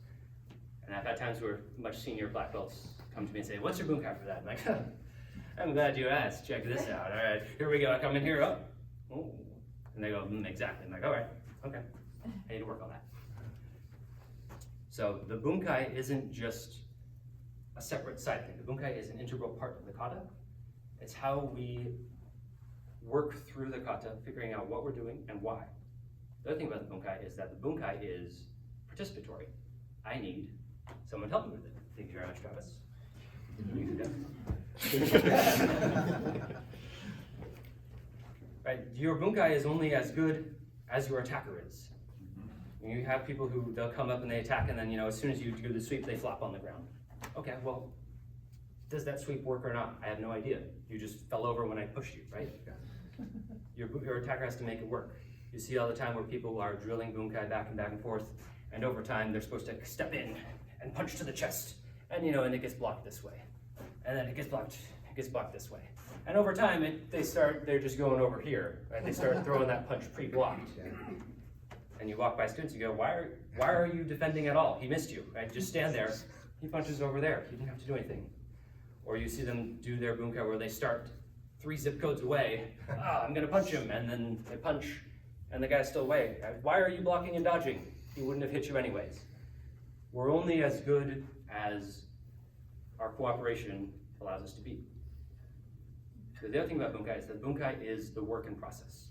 And I've had times where much senior black belts come to me and say, what's your bunkai for that? I'm like, I'm glad you asked. Check this out. All right, here we go. I come in here. Oh. And they go, exactly. I'm like, all right, okay. I need to work on that. So the bunkai isn't just a separate side thing. The bunkai is an integral part of the kata. It's how we work through the kata, figuring out what we're doing and why. The other thing about the bunkai is that the bunkai is participatory. I need someone to help me with it. Thank you very much, Travis. Right, your bunkai is only as good as your attacker is. You have people who, they'll come up and they attack, and then, as soon as you do the sweep, they flop on the ground. Okay, well, does that sweep work or not? I have no idea. You just fell over when I pushed you, right? Your attacker has to make it work. You see all the time where people are drilling bunkai back and forth, and over time they're supposed to step in and punch to the chest, and and it gets blocked this way, and then it gets blocked this way, and over time they're just going over here, right? They start throwing that punch pre-blocked. And you walk by students, you go, why are you defending at all? He missed you, right? Just stand there. He punches over there. You didn't have to do anything. Or you see them do their bunkai where they start 3 zip codes away. I'm gonna punch him, and then they punch, and the guy's still away. Why are you blocking and dodging? He wouldn't have hit you anyways. We're only as good as our cooperation allows us to be. So the other thing about bunkai is that bunkai is the work in process.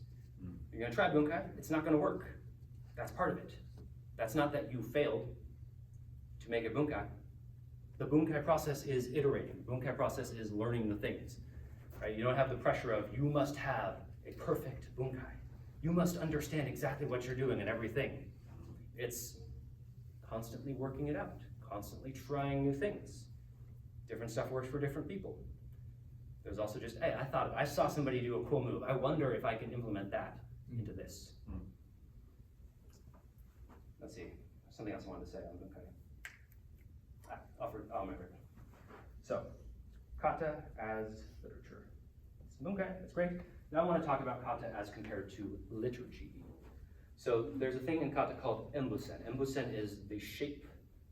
You're gonna try bunkai, it's not gonna work. That's part of it. That's not that you failed to make a bunkai. The bunkai process is iterating. The bunkai process is learning the things. Right? You don't have the pressure of, you must have a perfect bunkai. You must understand exactly what you're doing and everything. It's constantly working it out, constantly trying new things. Different stuff works for different people. There's also just, hey, I saw somebody do a cool move. I wonder if I can implement that into this. Let's see, something else I wanted to say on bunkai. I'll remember. So, kata as literature. It's bunkai, that's great. Now I want to talk about kata as compared to liturgy. So there's a thing in kata called embusen. Embusen is the shape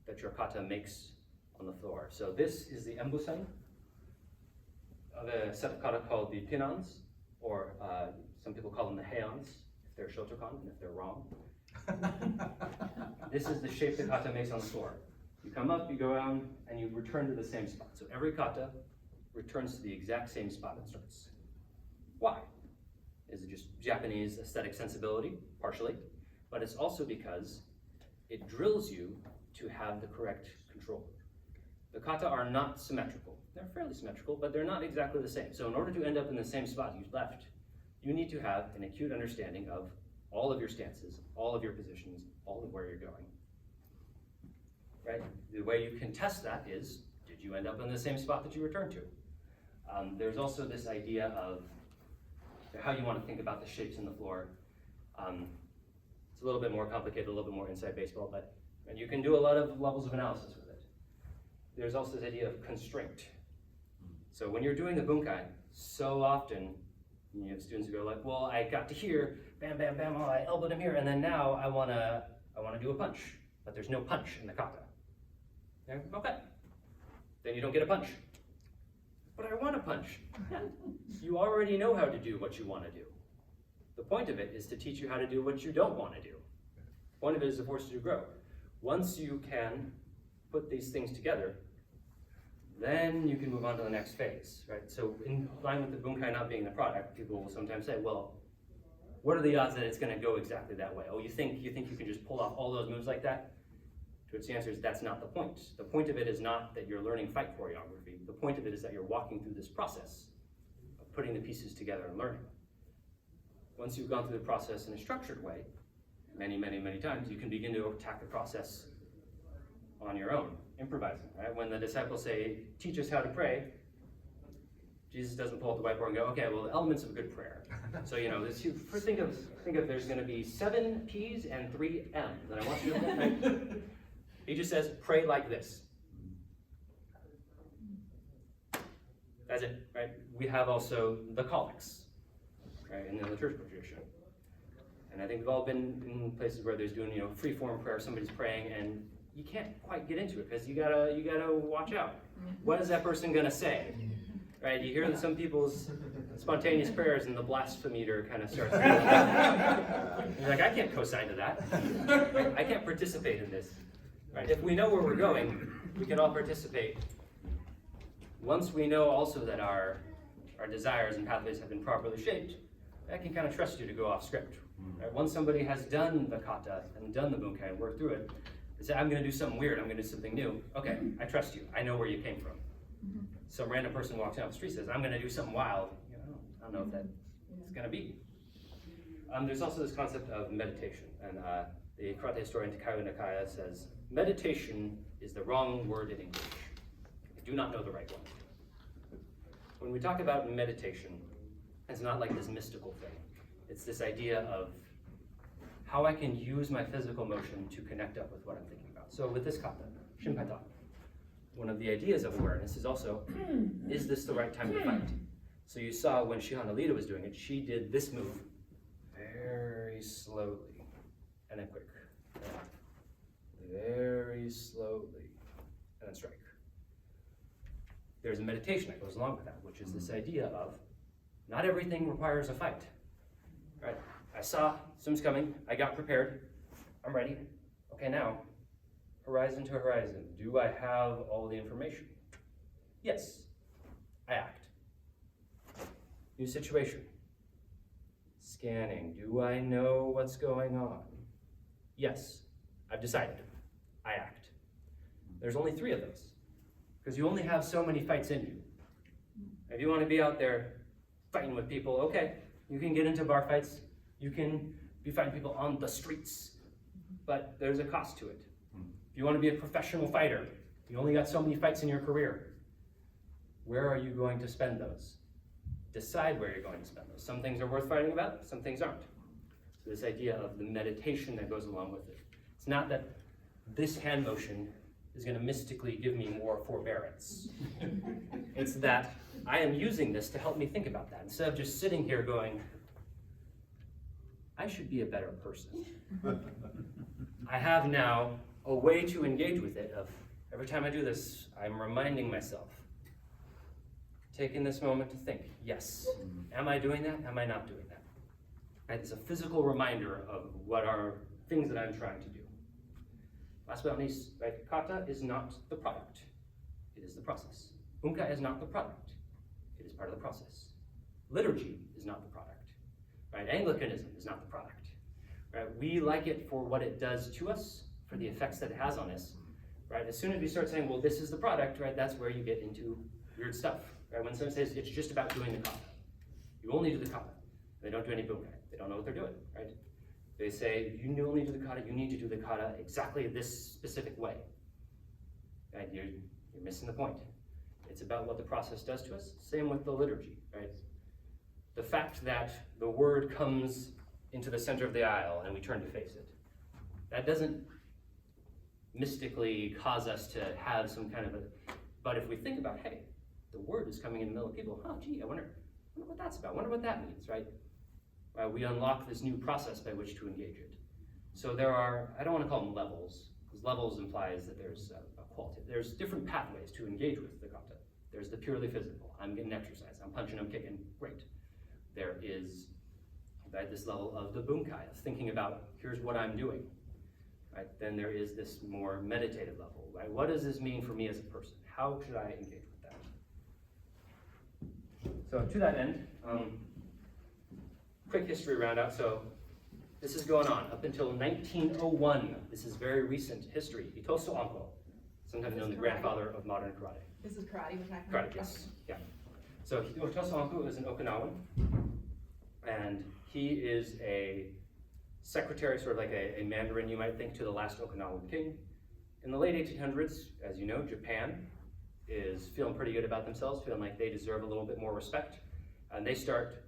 that your kata makes on the floor. So this is the embusen of a set of kata called the pinans, or some people call them the heians, if they're shotokan, and if they're wrong. This is the shape the kata makes on the floor. You come up, you go around, and you return to the same spot. So every kata returns to the exact same spot it starts. Why? Is it just Japanese aesthetic sensibility? Partially. But it's also because it drills you to have the correct control. The kata are not symmetrical. They're fairly symmetrical, but they're not exactly the same. So in order to end up in the same spot you left, you need to have an acute understanding of all of your stances, all of your positions, all of where you're going. Right? The way you can test that is, did you end up in the same spot that you returned to? There's also this idea of how you want to think about the shapes in the floor. It's a little bit more complicated, a little bit more inside baseball, and you can do a lot of levels of analysis with it. There's also this idea of constraint. So when you're doing the bunkai, so often you have students who go like, well, I got to here, bam, bam, bam, oh, I elbowed him here, and then now I wanna do a punch, but there's no punch in the kata. Okay, then you don't get a punch. But I want a punch. You already know how to do what you want to do. The point of it is to teach you how to do what you don't want to do. The point of it is to force you to grow. Once you can put these things together, then you can move on to the next phase, right? So in line with the bunkai not being the product, people will sometimes say, well, what are the odds that it's going to go exactly that way? Oh, you think you can just pull off all those moves like that? To which the answer is that's not the point. The point of it is not that you're learning fight choreography. The point of it is that you're walking through this process of putting the pieces together and learning. Once you've gone through the process in a structured way, many, many, many times, you can begin to attack the process on your own. improvising, right? When the disciples say, teach us how to pray, Jesus doesn't pull out the whiteboard and go, okay, well, the elements of a good prayer. So, think of there's going to be 7 P's and 3 M's that I want you to do. Right? He just says, pray like this. That's it, right? We have also the collects, right, in the liturgical tradition. And I think we've all been in places where there's doing, free-form prayer, somebody's praying, and you can't quite get into it because you gotta watch out. What is that person gonna say? Right? You hear some people's spontaneous prayers, and the blasphemeter kind of starts. You're like, I can't co-sign to that. I can't participate in this. Right? If we know where we're going, we can all participate. Once we know also that our desires and pathways have been properly shaped, I can kind of trust you to go off script. Right? Once somebody has done the kata and done the bunkai and worked through it, they say, I'm going to do something weird, I'm going to do something new. Okay, I trust you. I know where you came from. Some random person walks down the street and says, I'm going to do something wild. I don't know if that's going to be. There's also this concept of meditation. And the karate historian Takao Nakaya says, meditation is the wrong word in English. I do not know the right one. When we talk about meditation, it's not like this mystical thing. It's this idea of how I can use my physical motion to connect up with what I'm thinking about. So with this kata, shinpaita, one of the ideas of awareness is also, is this the right time to fight? So you saw when Shihan Alita was doing it, she did this move very slowly, and then quick. Very slowly, and then strike. There's a meditation that goes along with that, which is this idea of, not everything requires a fight. Right? I saw someone's coming, I got prepared, I'm ready. Okay, now, horizon to horizon, do I have all the information? Yes, I act. New situation. Scanning, do I know what's going on? Yes, I've decided, I act. There's only 3 of those, because you only have so many fights in you. If you want to be out there fighting with people, okay, you can get into bar fights, you can be fighting people on the streets, but there's a cost to it. If you want to be a professional fighter, you only got so many fights in your career. Where are you going to spend those? Decide where you're going to spend those. Some things are worth fighting about, some things aren't. So this idea of the meditation that goes along with it. It's not that this hand motion is going to mystically give me more forbearance. It's that I am using this to help me think about that. Instead of just sitting here going, I should be a better person. I have now a way to engage with it of, every time I do this, I'm reminding myself, taking this moment to think, yes, am I doing that? Am I not doing that? And it's a physical reminder of what are things that I'm trying to do. Last but not least, right, kata is not the product, it is the process. Bunkai is not the product, it is part of the process. Liturgy is not the product, right? Anglicanism is not the product, right? We like it for what it does to us, for the effects that it has on us, right? As soon as we start saying, well, this is the product, right, that's where you get into weird stuff, right? When someone says it's just about doing the kata, you only do the kata. They don't do any bunkai, they don't know what they're doing, right? They say, you only do the kata, you need to do the kata exactly this specific way. Right? You're missing the point. It's about what the process does to us. Same with the liturgy, right? The fact that the word comes into the center of the aisle and we turn to face it, that doesn't mystically cause us to have some kind of a, but if we think about, hey, the word is coming in the middle of people, oh gee, I wonder what that's about, I wonder what that means, right? We unlock this new process by which to engage it. So there are, I don't want to call them levels, because levels implies that there's a quality. There's different pathways to engage with the kata. There's the purely physical, I'm getting exercise, I'm punching, I'm kicking, great. There is right, this level of the bunkai, of thinking about, here's what I'm doing. Right? Then there is this more meditative level, right? What does this mean for me as a person? How should I engage with that? So to that end, quick history roundout. So this is going on up until 1901. This is very recent history. Itosu Anko, sometimes known as the grandfather of modern karate. This is karate we're talking Karate, yes. Yeah. So Itosu Anko is an Okinawan, and he is a secretary, sort of like a Mandarin, you might think, to the last Okinawan king. In the late 1800s, as you know, Japan is feeling pretty good about themselves, feeling like they deserve a little bit more respect, and they start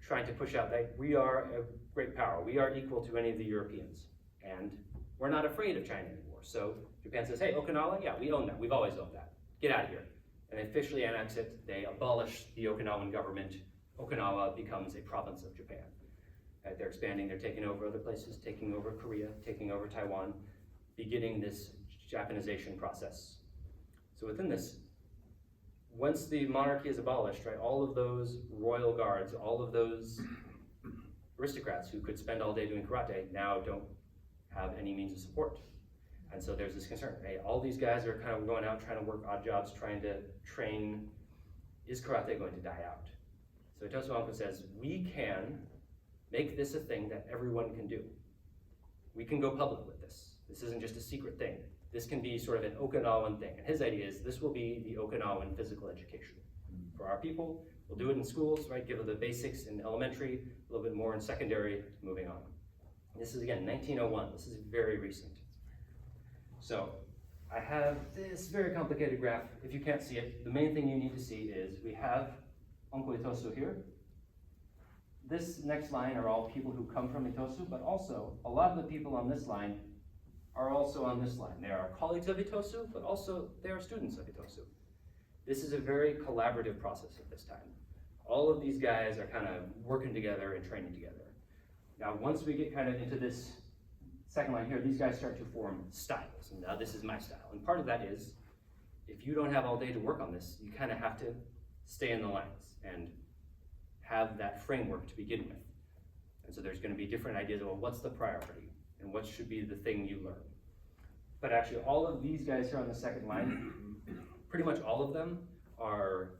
trying to push out that we are a great power. We are equal to any of the Europeans, and we're not afraid of China anymore. So Japan says, hey, Okinawa, yeah, we own that. We've always owned that. Get out of here. And they officially annex it. They abolish the Okinawan government. Okinawa becomes a province of Japan. They're expanding. They're taking over other places, taking over Korea, taking over Taiwan, beginning this Japanization process. So within this, once the monarchy is abolished, right, all of those royal guards, all of those aristocrats who could spend all day doing karate now don't have any means of support. And so there's this concern, hey, all these guys are kind of going out trying to work odd jobs, trying to train. Is karate going to die out? So Itosu Anko says, we can make this a thing that everyone can do. We can go public with this. This isn't just a secret thing. This can be sort of an Okinawan thing. And his idea is this will be the Okinawan physical education for our people. We'll do it in schools, right? Give them the basics in elementary, a little bit more in secondary, moving on. This is, again, 1901. This is very recent. So I have this very complicated graph. If you can't see it, the main thing you need to see is we have Uncle Itosu here. This next line are all people who come from Itosu, but also a lot of the people on this line are also on this line. They are colleagues of Itosu, but also they are students of Itosu. This is a very collaborative process at this time. All of these guys are kind of working together and training together. Now, once we get kind of into this second line here, these guys start to form styles. And now this is my style. And part of that is, if you don't have all day to work on this, you kind of have to stay in the lines and have that framework to begin with. And so there's going to be different ideas of, well, what's the priority? And what should be the thing you learn? But actually, all of these guys here on the second line, pretty much all of them are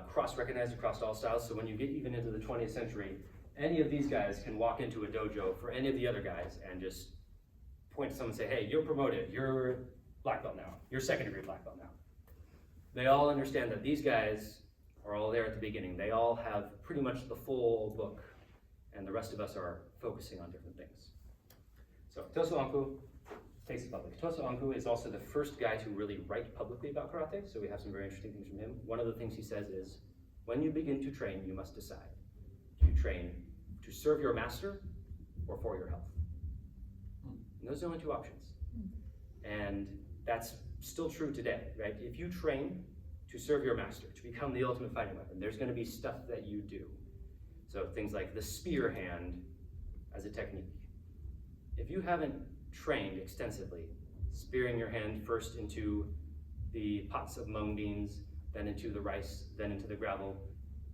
cross-recognized across all styles. So when you get even into the 20th century, any of these guys can walk into a dojo for any of the other guys and just point to someone and say, hey, you're promoted, you're black belt now, you're second degree black belt now. They all understand that these guys are all there at the beginning. They all have pretty much the full book, and the rest of us are focusing on different things. So Itosu Anko takes it public. Itosu Anko is also the first guy to really write publicly about karate, so we have some very interesting things from him. One of the things he says is, when you begin to train, you must decide. Do you train to serve your master or for your health? And those are the only two options. And that's still true today, right? If you train to serve your master, to become the ultimate fighting weapon, there's going to be stuff that you do. So things like the spear hand as a technique. If you haven't trained extensively, spearing your hand first into the pots of mung beans, then into the rice, then into the gravel,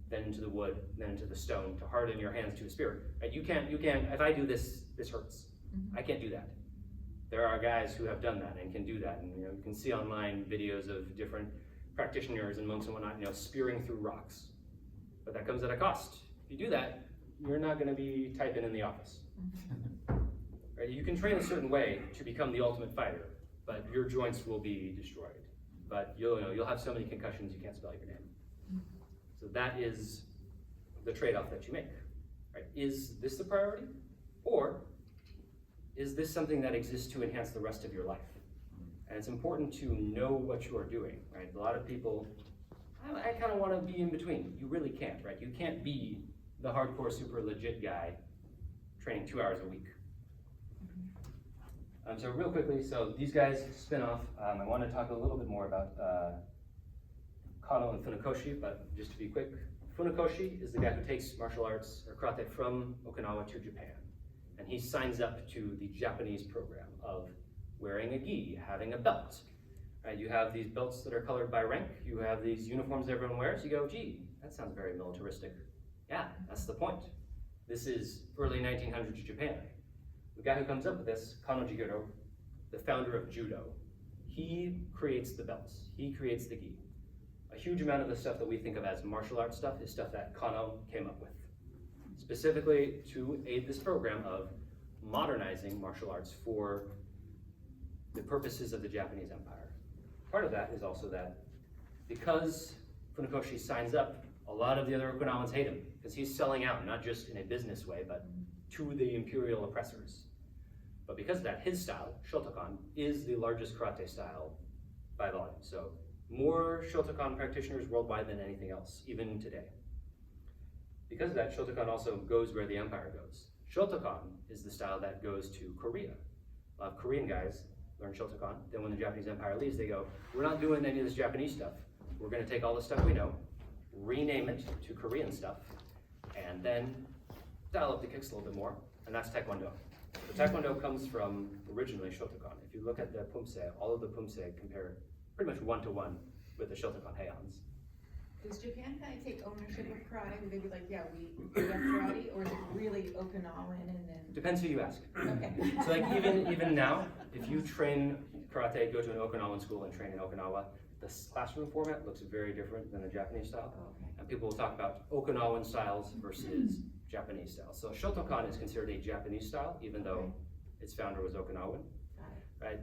then into the wood, then into the stone, to harden your hands to a spear. Right? You can't, if I do this, this hurts. I can't do that. There are guys who have done that and can do that. And you can see online videos of different practitioners and monks and whatnot, spearing through rocks. But that comes at a cost. If you do that, you're not going to be typing in the office. Right? You can train a certain way to become the ultimate fighter, but your joints will be destroyed. But you'll have so many concussions you can't spell your name. So that is the trade-off that you make. Right? Is this the priority? Or is this something that exists to enhance the rest of your life? And it's important to know what you are doing, right? A lot of people, I kind of want to be in between. You really can't, right? You can't be the hardcore, super legit guy training 2 hours a week. So real quickly, so these guys spin off. I want to talk a little bit more about Kano and Funakoshi, but just to be quick, Funakoshi is the guy who takes martial arts or karate from Okinawa to Japan. And he signs up to the Japanese program of wearing a gi, having a belt. Right? You have these belts that are colored by rank. You have these uniforms everyone wears. You go, gee, that sounds very militaristic. Yeah, that's the point. This is early 1900s Japan. The guy who comes up with this, Kano Jigoro, the founder of judo, he creates the belts. He creates the gi. A huge amount of the stuff that we think of as martial arts stuff is stuff that Kano came up with, specifically to aid this program of modernizing martial arts for the purposes of the Japanese Empire. Part of that is also that because Funakoshi signs up, a lot of the other Okinawans hate him because he's selling out, not just in a business way, but to the imperial oppressors. But because of that, his style, Shotokan, is the largest karate style by volume. So more Shotokan practitioners worldwide than anything else, even today. Because of that, Shotokan also goes where the empire goes. Shotokan is the style that goes to Korea. A lot of Korean guys learn Shotokan. Then when the Japanese empire leaves, they go, we're not doing any of this Japanese stuff. We're gonna take all the stuff we know, rename it to Korean stuff, and then dial up the kicks a little bit more, and that's Taekwondo. So Taekwondo comes from originally Shotokan. If you look at the Pumse, all of the Pumse compare pretty much one-to-one with the Shotokan Heians. Does Japan kind of take ownership of karate? Would they be like, yeah, we have karate, or is it really Okinawan and then? Depends who you ask. Okay. So like even now, if you train karate, go to an Okinawan school and train in Okinawa, the classroom format looks very different than the Japanese style. Okay. And people will talk about Okinawan styles versus Japanese styles. So Shotokan is considered a Japanese style, even though its founder was Okinawan, Got it. right?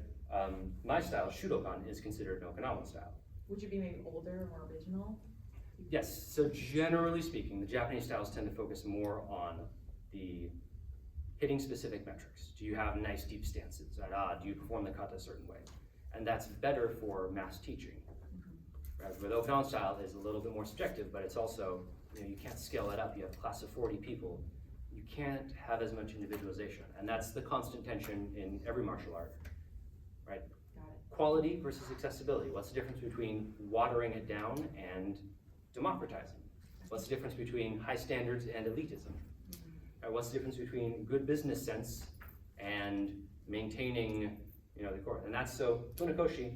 My style, Shudokan, is considered an Okinawan style. Would you be maybe older, more original? Yes, so generally speaking, the Japanese styles tend to focus more on the hitting specific metrics. Do you have nice deep stances? Do you perform the kata a certain way? And that's better for mass teaching. Right? Where the Okinawan style is a little bit more subjective, but it's also, you can't scale it up. You have a class of 40 people. You can't have as much individualization. And that's the constant tension in every martial art, right? Got it. Quality versus accessibility. What's the difference between watering it down and democratizing? What's the difference between high standards and elitism? Right, what's the difference between good business sense and maintaining, the core? And that's so Funakoshi,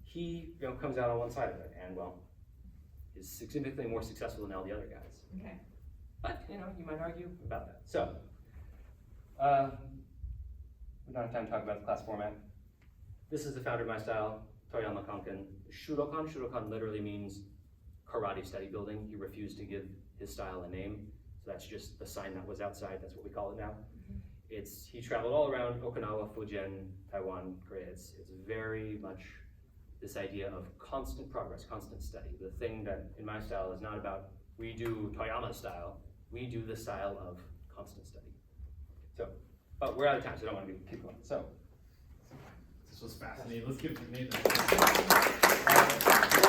he comes out on one side of it, and is significantly more successful than all the other guys. Okay. But you might argue about that. So we don't have time to talk about the class format. This is the founder of my style, Toyama Kanken. Shudokan. Shudokan literally means karate study building. He refused to give his style a name, so that's just the sign that was outside. That's what we call it now. He traveled all around Okinawa, Fujian, Taiwan, Korea. It's very much this idea of constant progress, constant study. The thing that in my style is not about we do Toyama style, we do the style of constant study. So, but we're out of time, so I don't want to keep going. So, this was fascinating. Let's give Nate real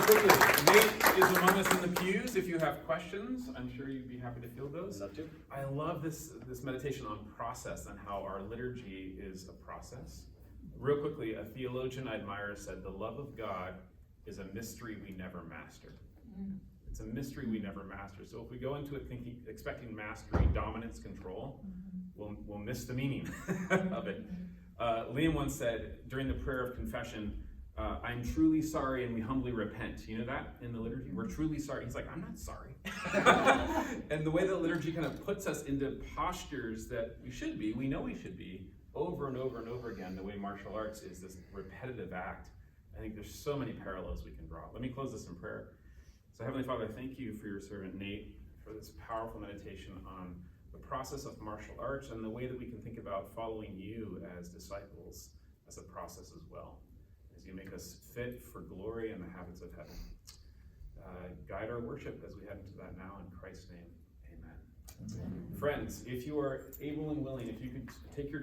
quickly, Nate is among us in the pews. If you have questions, I'm sure you'd be happy to field those. love to. I love this meditation on process and how our liturgy is a process. Real quickly, a theologian I admire said, the love of God is a mystery we never master. It's a mystery we never master. So if we go into it expecting mastery, dominance, control, we'll miss the meaning of it. Liam once said during the prayer of confession, I'm truly sorry and we humbly repent. You know that in the liturgy? We're truly sorry. He's like, I'm not sorry. And the way that liturgy kind of puts us into postures that we know we should be, over and over and over again, the way martial arts is this repetitive act. I think there's so many parallels we can draw. Let me close this in prayer. So Heavenly Father, I thank you for your servant Nate, for this powerful meditation on the process of martial arts and the way that we can think about following you as disciples as a process as well, as you make us fit for glory and the habits of heaven. Guide our worship as we head into that now, in Christ's name, amen. Friends, if you are able and willing, if you could take your